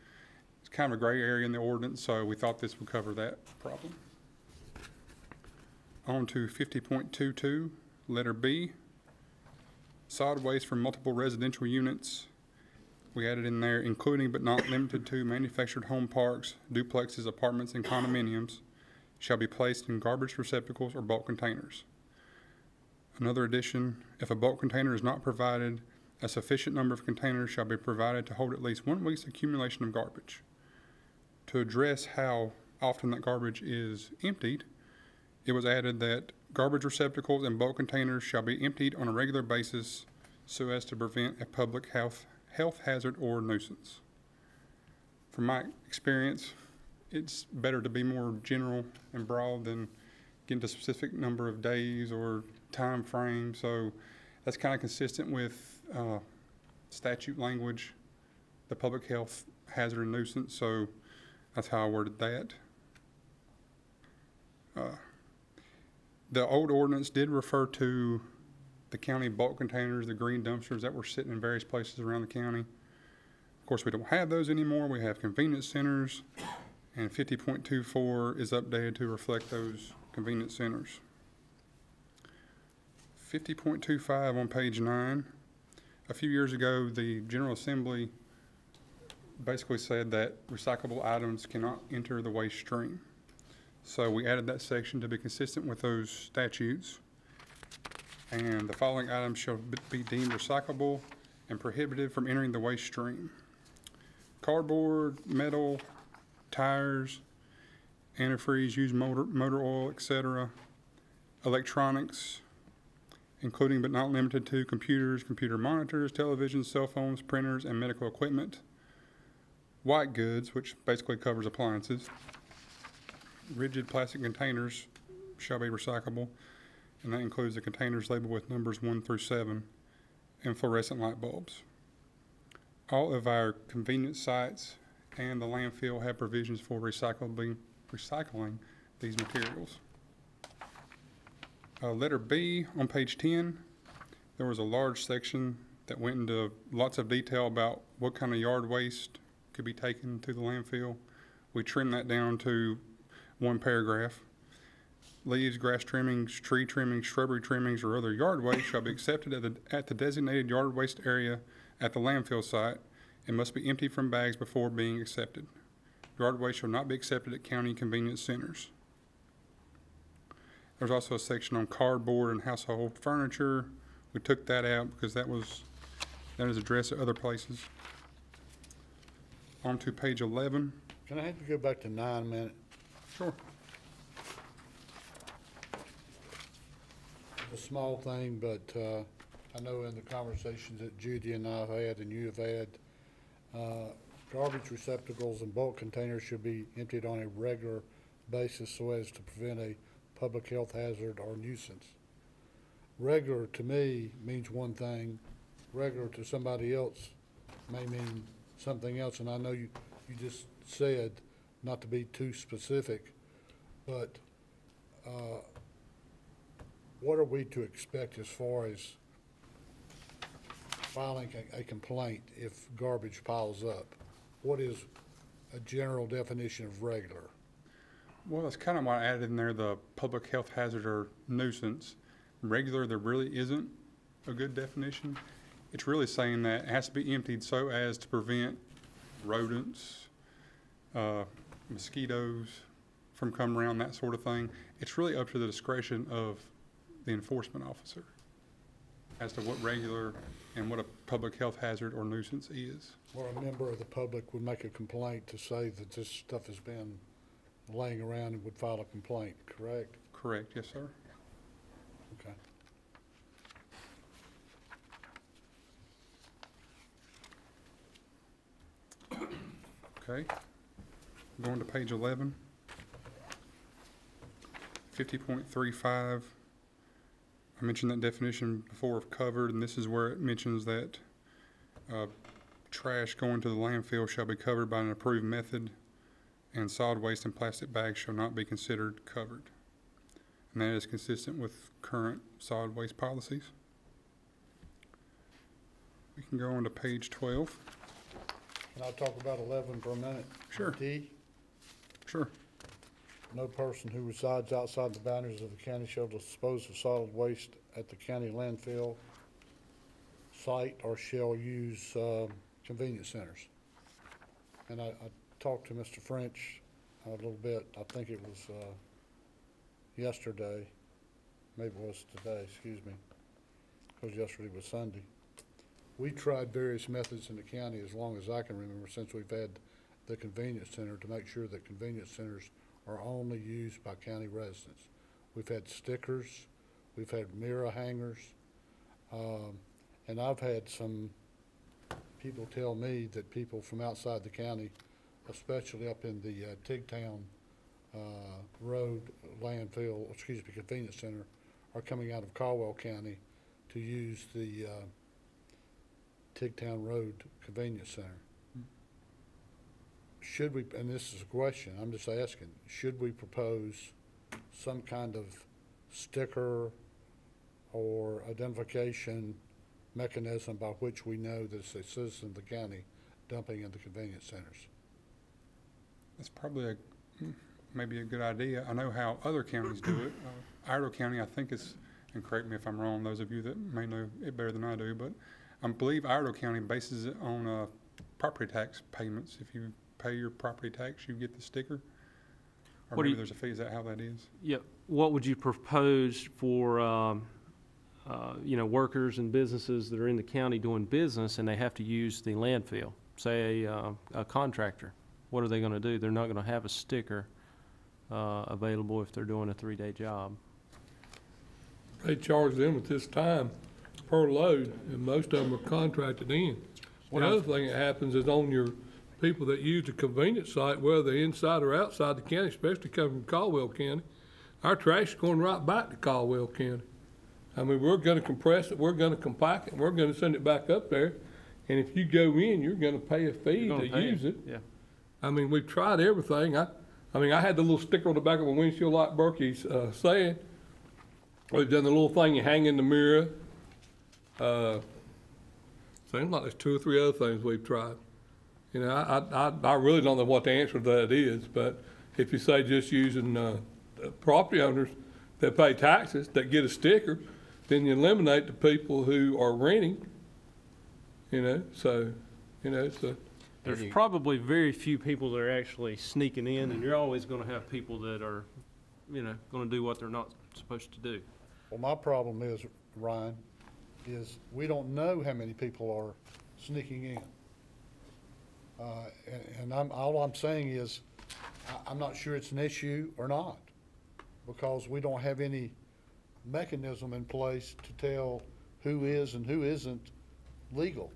It's kind of a gray area in the ordinance, so we thought this would cover that problem. On to 50.22, letter B. Solid waste from multiple residential units. We added in there, including but not limited to manufactured home parks, duplexes, apartments, and condominiums, shall be placed in garbage receptacles or bulk containers. Another addition, if a bulk container is not provided, a sufficient number of containers shall be provided to hold at least 1 week's accumulation of garbage. To address how often that garbage is emptied, it was added that garbage receptacles and bulk containers shall be emptied on a regular basis so as to prevent a public health hazard or nuisance. From my experience, it's better to be more general and broad than get into a specific number of days or time frame. So that's kind of consistent with statute language, the public health hazard and nuisance. So that's how I worded that. The old ordinance did refer to the county bulk containers, the green dumpsters that were sitting in various places around the county. Of course, we don't have those anymore. We have convenience centers, and 50.24 is updated to reflect those convenience centers. 50.25 on page 9. A few years ago, the General Assembly basically said that recyclable items cannot enter the waste stream. So we added that section to be consistent with those statutes. And the following items shall be deemed recyclable and prohibited from entering the waste stream: cardboard, metal, tires, antifreeze, used motor oil, etc., electronics, including but not limited to computers, computer monitors, televisions, cell phones, printers, and medical equipment; white goods, which basically covers appliances; rigid plastic containers shall be recyclable, and that includes the containers labeled with numbers 1 through 7, and fluorescent light bulbs. All of our convenience sites and the landfill have provisions for recycling these materials. Letter B on page 10, there was a large section that went into lots of detail about what kind of yard waste could be taken to the landfill. We trimmed that down to one paragraph. Leaves, grass trimmings, tree trimmings, shrubbery trimmings, or other yard waste shall be accepted at the designated yard waste area at the landfill site and must be emptied from bags before being accepted. Yard waste shall not be accepted at county convenience centers. There's also a section on cardboard and household furniture. We took that out because that is addressed at other places. On to page 11.
Can I have you go back to 9 a minute?
Sure.
It's a small thing, but I know in the conversations that Judy and I have had and you have had, garbage receptacles and bulk containers should be emptied on a regular basis so as to prevent a public health hazard or nuisance. Regular to me means one thing, regular to somebody else may mean something else, and I know you just said not to be too specific, but what are we to expect as far as filing a complaint if garbage piles up? What is a general definition of regular?
Well, that's kind of why I added in there the public health hazard or nuisance. Regular, there really isn't a good definition. It's really saying that it has to be emptied so as to prevent rodents, mosquitoes from coming around, that sort of thing. It's really up to the discretion of the enforcement officer as to what regular and what a public health hazard or nuisance is.
Or a member of the public would make a complaint to say that this stuff has been laying around and would file a complaint, correct?
Correct, yes, sir.
Okay.
Okay. Going to page 11. 50.35. I mentioned that definition before of covered, and this is where it mentions that trash going to the landfill shall be covered by an approved method, and solid waste and plastic bags shall not be considered covered. And that is consistent with current solid waste policies. We can go on to page 12.
Can I talk about 11 for a minute?
Sure.
D,
Sure.
no person who resides outside the boundaries of the county shall dispose of solid waste at the county landfill site or shall use convenience centers. And I talked to Mr. French a little bit. I think it was yesterday, maybe it was today, excuse me, because yesterday was Sunday. We tried various methods in the county as long as I can remember since we've had the convenience center to make sure that convenience centers are only used by county residents. We've had stickers, we've had mirror hangers, and I've had some people tell me that people from outside the county, especially up in the Tigtown Road landfill, excuse me, convenience center, are coming out of Caldwell County to use the Tigtown Road convenience center. Should we, and this is a question, I'm just asking, should we propose some kind of sticker or identification mechanism by which we know that it's a citizen of the county dumping in the convenience centers.
That's probably maybe a good idea. I know how other counties do it. Iredell County, I think is, and correct me if I'm wrong, those of you that may know it better than I do, but I believe Iredell County bases it on property tax payments. If you pay your property tax, you get the sticker. Or
What do
maybe
you-
there's a fee. Is that how that is?
Yeah, what would you propose for, you know, workers and businesses that are in the county doing business and they have to use the landfill? Say a contractor, what are they gonna do? They're not gonna have a sticker available if they're doing a 3-day job.
They charge them at this time per load, and most of them are contracted in. The other thing that happens is on your people that use the convenience site, whether they're inside or outside the county, especially coming from Caldwell County, our trash is going right back to Caldwell County. I mean, we're gonna compress it, we're gonna compact it, and we're gonna send it back up there. And if you go in, you're gonna pay a fee
You're
to
gonna pay
use it.
Yeah.
I mean, we've tried everything. I mean, I had the little sticker on the back of my windshield like Berkey's saying. We've done the little thing you hang in the mirror. Seems like there's 2 or 3 other things we've tried. You know, I really don't know what the answer to that is, but if you say just using property owners that pay taxes that get a sticker, then you eliminate the people who are renting. You know, so, you know, it's a.
There's probably very few people that are actually sneaking in, and you're always gonna have people that are, you know, gonna do what they're not supposed to do.
Well, my problem is, Ryan, is we don't know how many people are sneaking in. And all I'm saying is, I'm not sure it's an issue or not, because we don't have any mechanism in place to tell who is and who isn't legal.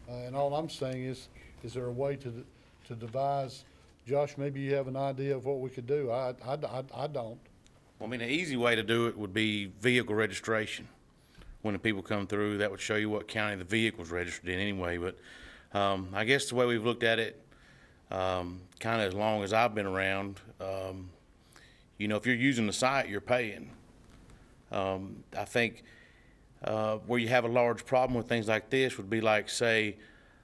And all I'm saying is there a way to devise, Josh, maybe you have an idea of what we could do. I don't.
Well, I mean, the easy way to do it would be vehicle registration. When the people come through, that would show you what county the vehicle's registered in anyway. But I guess the way we've looked at it, kind of as long as I've been around, you know, if you're using the site, you're paying. I think where you have a large problem with things like this would be like, say,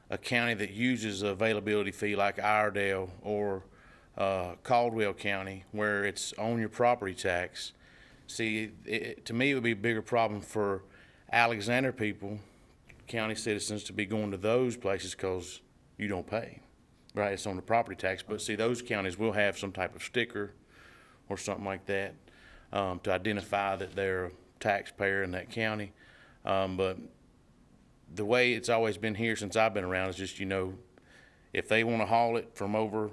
a county that uses a availability fee like Iredell or Caldwell County, where it's on your property tax. See, to me, it would be a bigger problem for Alexander people, county citizens, to be going to those places because you don't pay, right? It's on the property tax. But see, those counties will have some type of sticker or something like that to identify that they're a taxpayer in that county. But the way it's always been here since I've been around is just, you know, if they want to haul it from over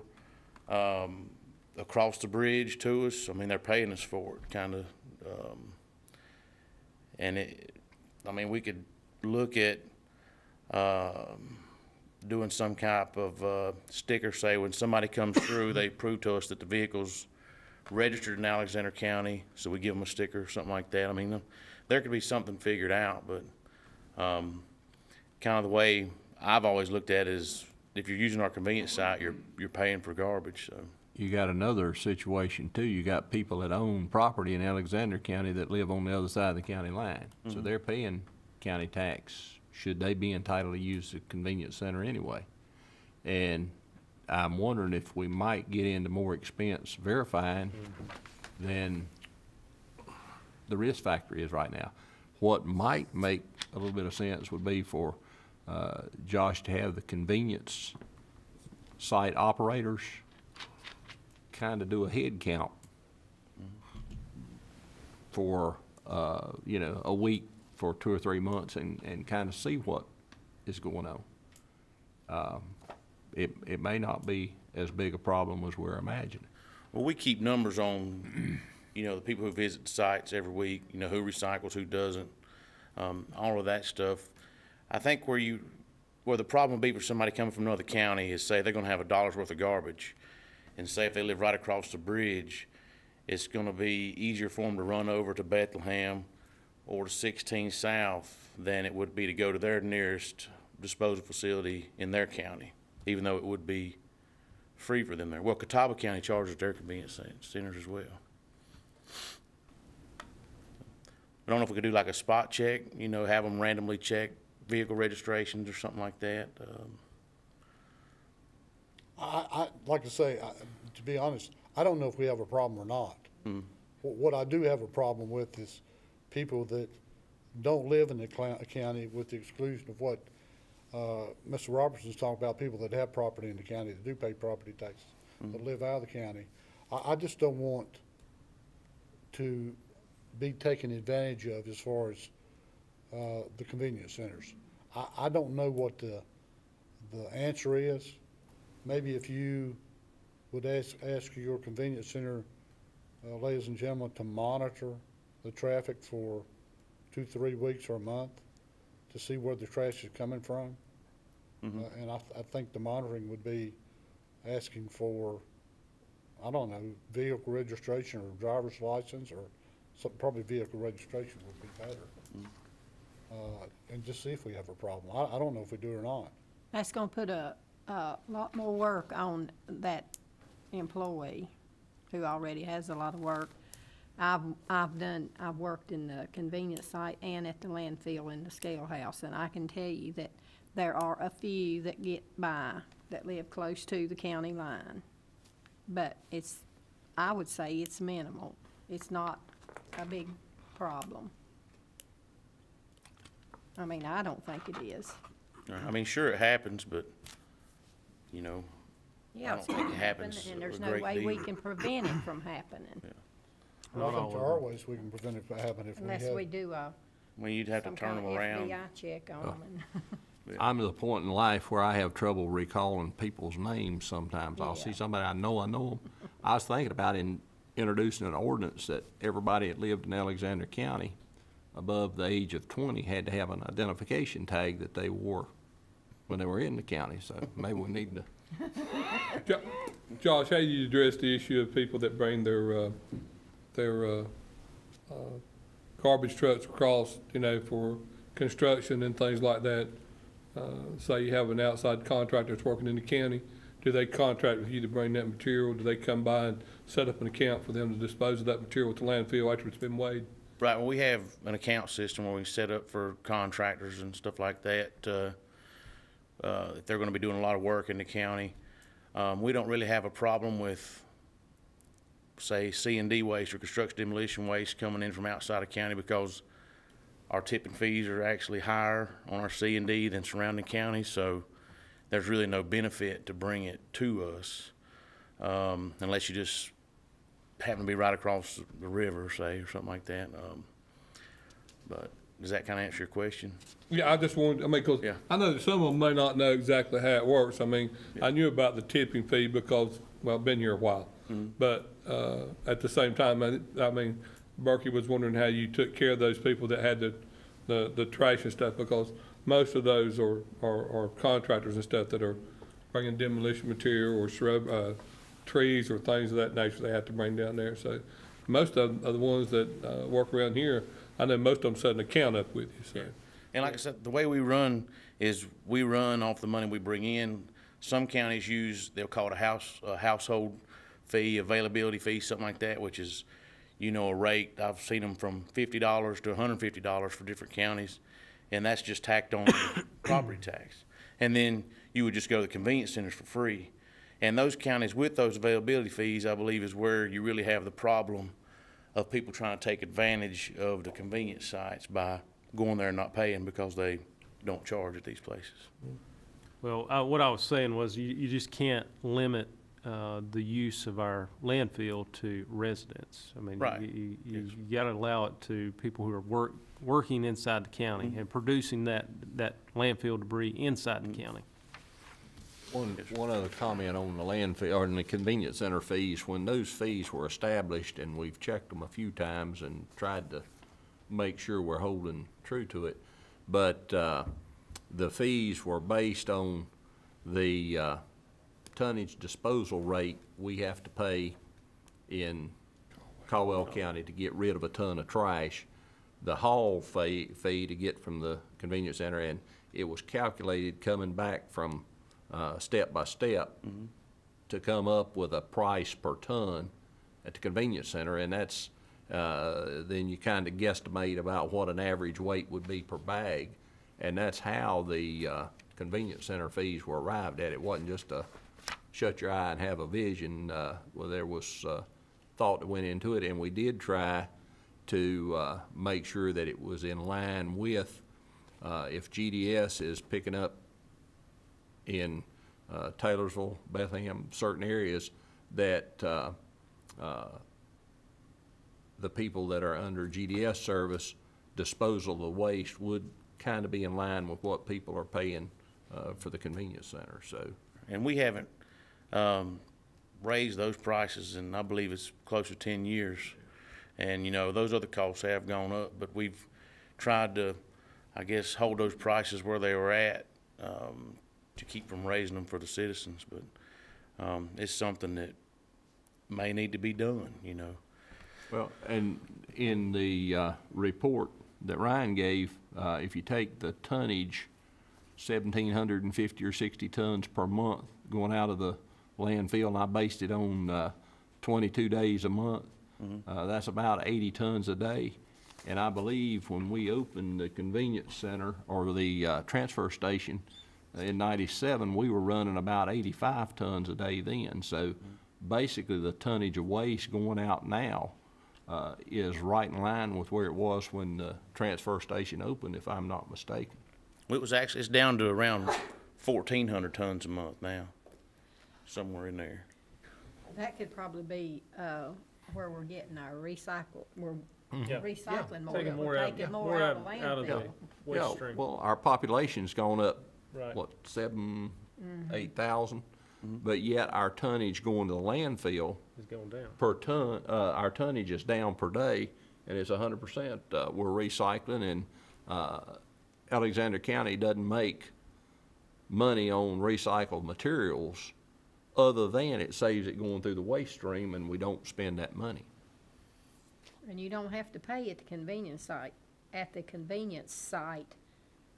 across the bridge to us, I mean, they're paying us for it, kind of. And I mean, we could look at doing some type of sticker, say when somebody comes through, they prove to us that the vehicle's registered in Alexander County, so we give them a sticker, something like that. I mean, there could be something figured out, but kind of the way I've always looked at it is, if you're using our convenience site, you're paying for garbage. So
You got another situation too. You got people that own property in Alexander County that live on the other side of the county line. So they're paying county tax. Should they be entitled to use the convenience center anyway? And I'm wondering if we might get into more expense verifying than the risk factor is right now. What might make a little bit of sense would be for Josh to have the convenience site operators kind of do a head count for, you know, a week for 2 or 3 months and kind of see what is going on. It may not be as big a problem as we're imagining.
well, we keep numbers on, you know, the people who visit the sites every week, you know, who recycles, who doesn't, all of that stuff. I think where the problem would be for somebody coming from another county is, say they're gonna have $1 worth of garbage, and say if they live right across the bridge, it's gonna be easier for them to run over to Bethlehem or to 16 South than it would be to go to their nearest disposal facility in their county, even though it would be free for them there. Well, Catawba County charges their convenience centers as well. I don't know if we could do like a spot check, you know, have them randomly check vehicle registrations or something like that.
Like I say, to be honest, I don't know if we have a problem or not. What I do have a problem with is people that don't live in the county, with the exclusion of what Mr. Robertson's talking about, people that have property in the county, that do pay property taxes, that live out of the county. I just don't want to be taken advantage of as far as the convenience centers. I don't know what the answer is. Maybe if you would ask your convenience center, ladies and gentlemen, to monitor the traffic for 2-3 weeks or a month to see where the trash is coming from. And I think the monitoring would be asking for, I don't know, vehicle registration or driver's license, or probably vehicle registration would be better. And just see if we have a problem. I don't know if we do or not.
That's gonna put a lot more work on that employee who already has a lot of work. I've worked in the convenience site and at the landfill in the scale house, and I can tell you that there are a few that get by that live close to the county line. But I would say it's minimal. It's not a big problem. I mean, I don't think it is.
I mean, sure, it happens, but, you know,
Yeah,
I don't think it happens
and
a
there's no
great
way we
deal.
can prevent it from happening.
I think there are ways we can prevent it from happening if we
Unless
had.
we do
Well, you'd have to
some
turn
kind
them
of
around.
FBI check on them.
I'm to the point in life where I have trouble recalling people's names sometimes. I'll see
Yeah.
somebody, I know them. I was thinking about introducing an ordinance that everybody that lived in Alexander County above the age of 20 had to have an identification tag that they wore when they were in the county, so maybe we need to.
Josh, how do you address the issue of people that bring their garbage trucks across, you know, for construction and things like that? Say you have an outside contractor that's working in the county, do they contract with you to bring that material? Do they come by and set up an account for them to dispose of that material with the landfill after it's been weighed?
Right, well, we have an account system where we set up for contractors and stuff like that, if they're gonna be doing a lot of work in the county. We don't really have a problem with, say, C&D waste or construction demolition waste coming in from outside of county, because our tipping fees are actually higher on our C&D than surrounding counties, so there's really no benefit to bring it to us, unless you just happen to be right across the river, say, or something like that. But does that kind of answer your question?
Yeah, I just wanted, I mean, 'cause
Yeah.
I know that some of them may not know exactly how it works. I mean, I knew about the tipping fee because, well, I've been here a while. But, at the same time, I mean, Berkey was wondering how you took care of those people that had the trash and stuff, because most of those are contractors and stuff that are bringing demolition material or shrub, trees or things of that nature they have to bring down there. So most of the ones that work around here, I know most of them set an account up with you, so.
And like I said, the way we run is we run off the money we bring in. Some counties use, they'll call it a household fee, availability fee, something like that, which is, you know, a rate. I've seen them from $50 to $150 for different counties, and that's just tacked on the property tax. And then you would just go to the convenience centers for free. And those counties with those availability fees, I believe, is where you really have the problem of people trying to take advantage of the convenience sites by going there and not paying because they don't charge at these places.
Well, what I was saying was you just can't limit the use of our landfill to residents. I mean,
Right.
you gotta allow it to people who are working inside the county and producing that landfill debris inside the county.
One other comment on the landfill, or in the convenience center fees. When those fees were established, and we've checked them a few times and tried to make sure we're holding true to it, but the fees were based on the tonnage disposal rate we have to pay in Caldwell County to get rid of a ton of trash, the haul fee to get from the convenience center, and it was calculated coming back from step by step to come up with a price per ton at the convenience center, and that's then you kind of guesstimate about what an average weight would be per bag. And that's how the convenience center fees were arrived at. It wasn't just a shut your eye and have a vision. Well, there was thought that went into it, and we did try to make sure that it was in line with if GDS is picking up in Taylorsville, Bethlehem, certain areas, that the people that are under GDS service disposal of the waste would kind of be in line with what people are paying for the convenience center. So,
And we haven't raised those prices in, I believe it's close to 10 years. And, you know, those other costs have gone up, but we've tried to, I guess, hold those prices where they were at to keep from raising them for the citizens. But it's something that may need to be done, you know.
well, and in the report that Ryan gave, if you take the tonnage, 1,750 or 60 tons per month going out of the landfill, and I based it on 22 days a month, that's about 80 tons a day. And I believe when we opened the convenience center or the transfer station in '97, we were running about 85 tons a day then. So basically the tonnage of waste going out now is right in line with where it was when the transfer station opened, if I'm not mistaken.
It was actually, it's down to around 1,400 tons a month now, somewhere in there.
That could probably be where we're getting our recycle, we're
Yeah.
recycling more.
Taking
We're
more out,
taking more out of the
out of the
landfill.
waste
Yeah,
stream.
well, our population's gone up,
Right.
what, 8,000? But yet our tonnage going to the landfill
It's going down.
per ton, our tonnage is down per day, and it's 100%. We're recycling, and Alexander County doesn't make money on recycled materials other than it saves it going through the waste stream, and we don't spend that money.
And you don't have to pay at the convenience site,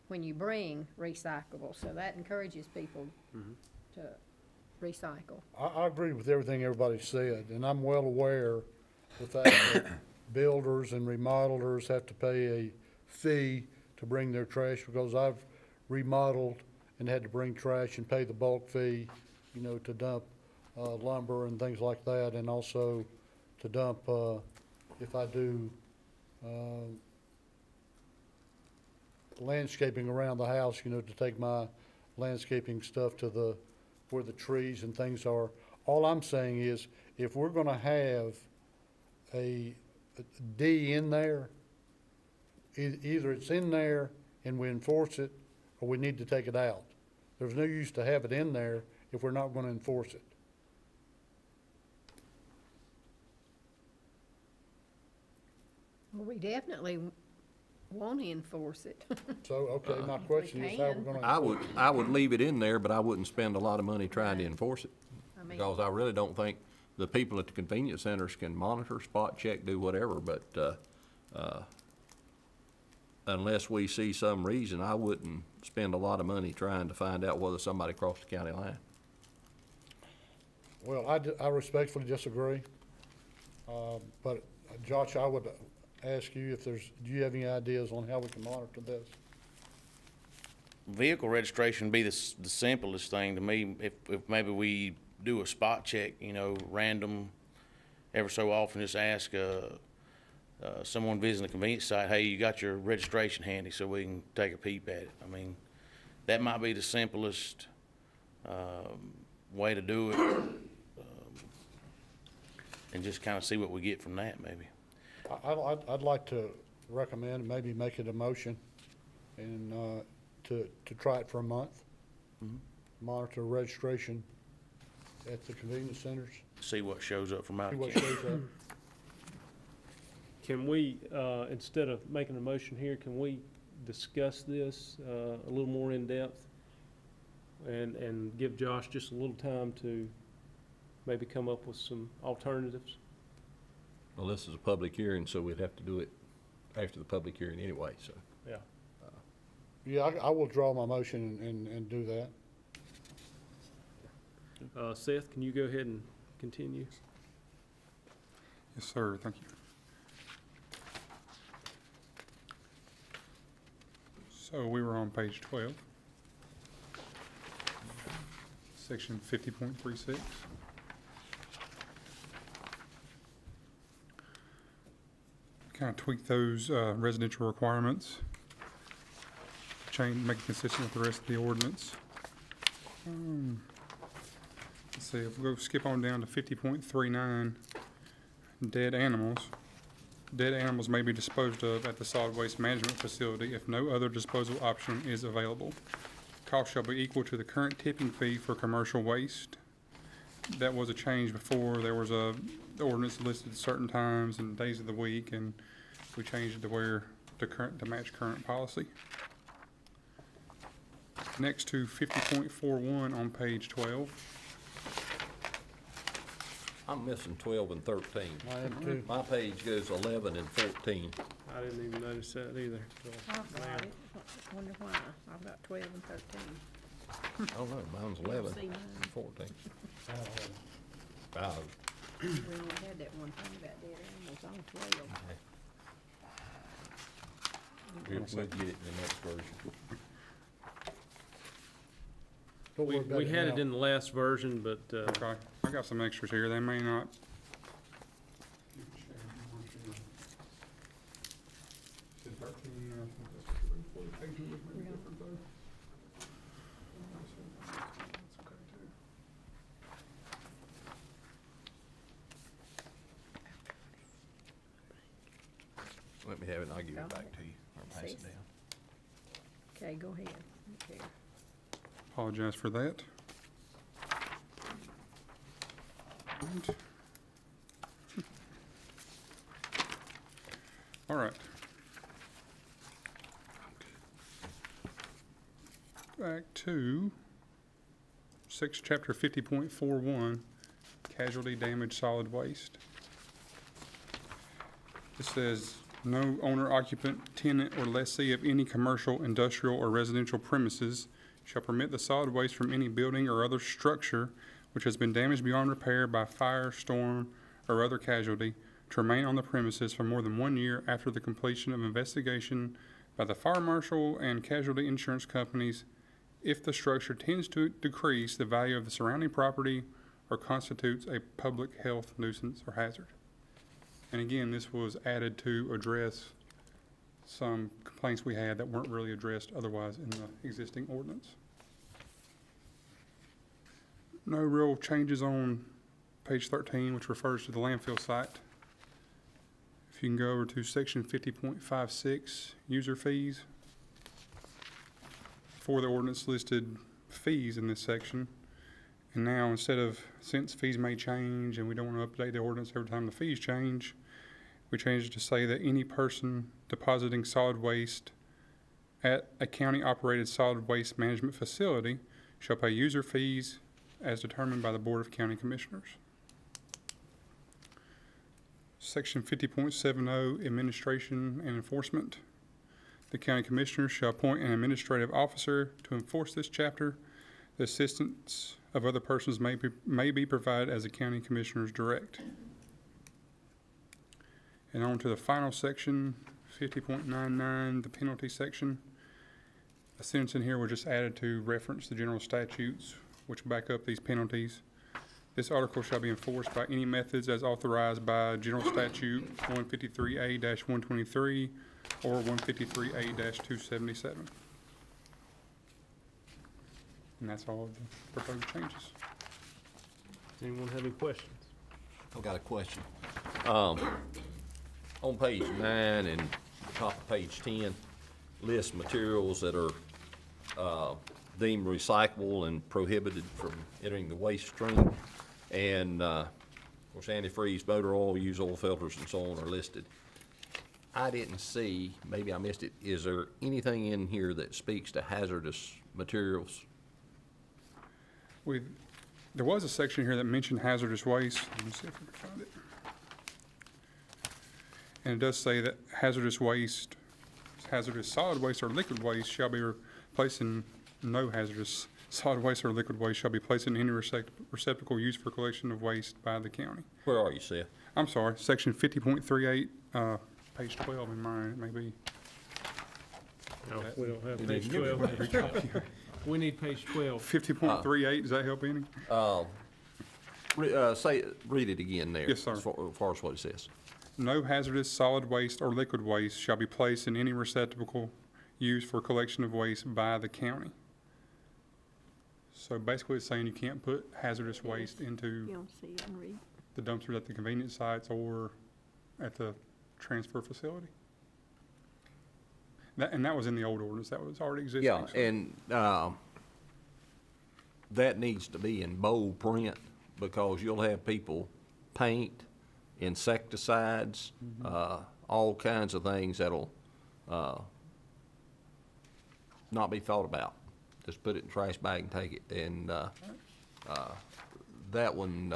when you bring recyclable, so that encourages people to recycle.
I agree with everything everybody said, and I'm well aware of the fact that builders and remodelers have to pay a fee to bring their trash, because I've remodeled and had to bring trash and pay the bulk fee, you know, to dump lumber and things like that, and also to dump, if I do landscaping around the house, you know, to take my landscaping stuff to where the trees and things are. All I'm saying is, if we're gonna have a D in there, either it's in there and we enforce it, or we need to take it out. There's no use to have it in there if we're not gonna enforce it.
Well, we definitely want to enforce it.
So, okay, my question is how we're
can.
gonna
I
enforce
would leave it in there, but I wouldn't spend a lot of money trying to enforce it.
I mean,
Because I really don't think the people at the convenience centers can monitor, spot check, do whatever, but unless we see some reason, I wouldn't spend a lot of money trying to find out whether somebody crossed the county line.
Well, I respectfully disagree. But Josh, I would ask you if do you have any ideas on how we can monitor this?
Vehicle registration would be the simplest thing to me. If maybe we do a spot check, you know, random, every so often, just ask someone visiting the convenience site, hey, you got your registration handy, so we can take a peep at it. I mean, that might be the simplest way to do it, and just kind of see what we get from that, maybe.
I'd like to recommend, maybe make it a motion, and to try it for a month. Monitor registration at the convenience centers,
See what shows up from out
see
of
what
county.
shows up.
Can we, instead of making a motion here, can we discuss this a little more in depth? And give Josh just a little time to maybe come up with some alternatives?
Well, this is a public hearing, so we'd have to do it after the public hearing anyway, so.
Yeah.
Yeah, I will draw my motion and do that.
Seth, can you go ahead and continue?
Yes, sir, thank you. So we were on page 12. Section 50.36. Kind of tweak those residential requirements. Make it consistent with the rest of the ordinance. Let's see, if we go skip on down to 50.39, dead animals. Dead animals may be disposed of at the solid waste management facility if no other disposal option is available. Cost shall be equal to the current tipping fee for commercial waste. That was a change before. There was the ordinance listed certain times and days of the week, and we changed it to where to match current policy. Next to 50.41 on page 12.
I'm missing 12 and 13.
I am too.
My page goes 11 and 14.
I didn't even notice that either.
I've got it. Wonder why. I've got 12 and 13.
I don't know, mine's
You don't
11
see mine.
and 14. Wow.
We only had that one thing about dead animals on 12.
We'll get it in the next version.
Don't worry about
We had
now.
it in the last version, but,
Okay, I got some extras here. They may not.
Let me have it and I'll give it back to you, or pass it
Sis.
down.
Okay, go ahead. Okay.
Apologize for that. And- All right. Back to chapter 50.41, casualty damage solid waste. It says, no owner, occupant, tenant, or lessee of any commercial, industrial, or residential premises shall permit the solid waste from any building or other structure which has been damaged beyond repair by fire, storm, or other casualty to remain on the premises for more than 1 year after the completion of investigation by the fire marshal and casualty insurance companies if the structure tends to decrease the value of the surrounding property or constitutes a public health nuisance or hazard. And again, this was added to address some complaints we had that weren't really addressed otherwise in the existing ordinance. No real changes on page 13, which refers to the landfill site. If you can go over to section 50.56, user fees. For the ordinance listed fees in this section. And now since fees may change and we don't want to update the ordinance every time the fees change, we changed it to say that any person depositing solid waste at a county-operated solid waste management facility shall pay user fees as determined by the Board of County Commissioners. Section 50.70, administration and enforcement. The county commissioners shall appoint an administrative officer to enforce this chapter. The assistance of other persons may be provided as the county commissioners direct. And on to the final section, 50.99, the penalty section. A sentence in here was just added to reference the general statutes, which back up these penalties. This article shall be enforced by any methods as authorized by General Statute 153A-123 or 153A-277. And that's all of the proposed changes.
does anyone have any questions?
I've got a question. On page 9 and top of page 10, lists materials that are deemed recyclable and prohibited from entering the waste stream. And, of course, antifreeze, motor oil, used oil filters, and so on are listed. I didn't see, maybe I missed it, is there anything in here that speaks to hazardous materials?
There was a section here that mentioned hazardous waste. Let me see if I can find it. And it does say that hazardous solid waste or liquid waste shall be placed in no hazardous solid waste or liquid waste shall be placed in any receptacle used for collection of waste by the county.
Where are you, Seth?
I'm sorry, section 50.38, page 12 in mine, it may be.
Oh, We don't have
You
page
didn't give
12. We need page 12.
50.38, does that help any?
Read it again there.
Yes, sir.
As far as what it says.
No hazardous solid waste or liquid waste shall be placed in any receptacle used for collection of waste by the county. So basically it's saying you can't put hazardous waste into
You don't see it and read.
the dumpsters at the convenience sites or at the transfer facility. And that was in the old ordinance, that was already existing.
Yeah,
so-
and that needs to be in bold print, because you'll have people paint, insecticides, all kinds of things that'll not be thought about. Just put it in a trash bag and take it. And that one,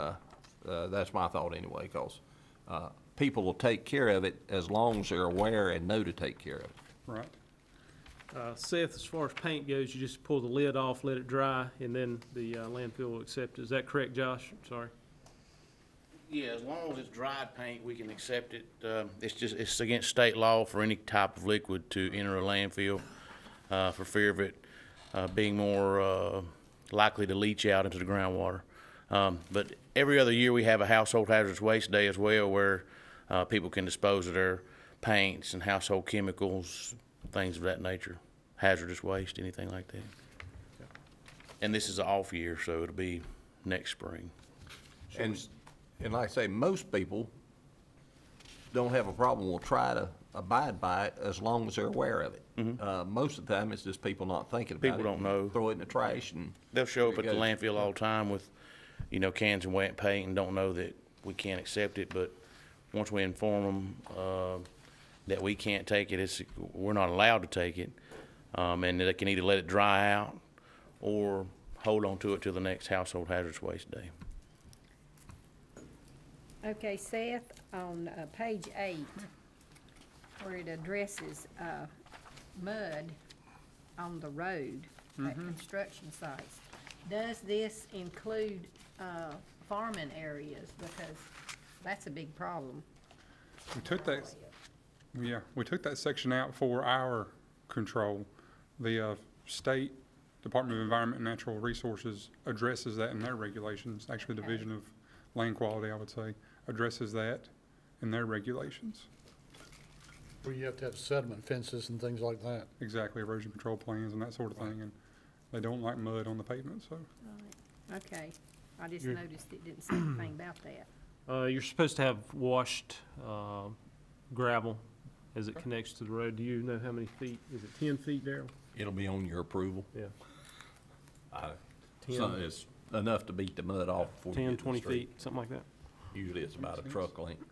that's my thought anyway, because people will take care of it as long as they're aware and know to take care of it.
Right.
Seth, as far as paint goes, you just pull the lid off, let it dry, and then the landfill will accept it. Is that correct, Josh? Sorry.
Yeah, as long as it's dried paint, we can accept it. It's against state law for any type of liquid to enter a landfill, for fear of it being more likely to leach out into the groundwater. But every other year, we have a household hazardous waste day as well, where people can dispose of their paints and household chemicals, things of that nature, hazardous waste, anything like that. And this is an off year, so it'll be next spring.
And like I say, most people don't have a problem, will try to abide by it as long as they're aware of it. Most of the time, it's just people not thinking about it.
People don't know.
Throw it in the trash and.
They'll show up
there
at
it
the
goes.
landfill all the time with, cans and wet paint and don't know that we can't accept it, but once we inform them, that we can't take it, we're not allowed to take it, and they can either let it dry out or hold on to it till the next household hazardous waste day.
Okay, Seth, on page 8, where it addresses mud on the road at construction sites, does this include farming areas? Because that's a big problem.
We took that, yeah, we took that section out for our control. The state Department of Environment and Natural Resources addresses that in their regulations. Actually, Division of Land Quality, I would say, addresses that in their regulations.
Where you have to have sediment fences and things like that.
Exactly, erosion control plans and that sort of thing, and they don't like mud on the pavement, so.
Right. Okay, I just noticed it didn't say anything about that.
You're supposed to have washed gravel as it connects to the road. Do you know how many feet? Is it 10 feet, Darryl?
It'll be on your approval.
Yeah.
So it's enough to beat the mud off before you
10,
get to the
20
street.
feet, something like that?
Usually it's about a truck length.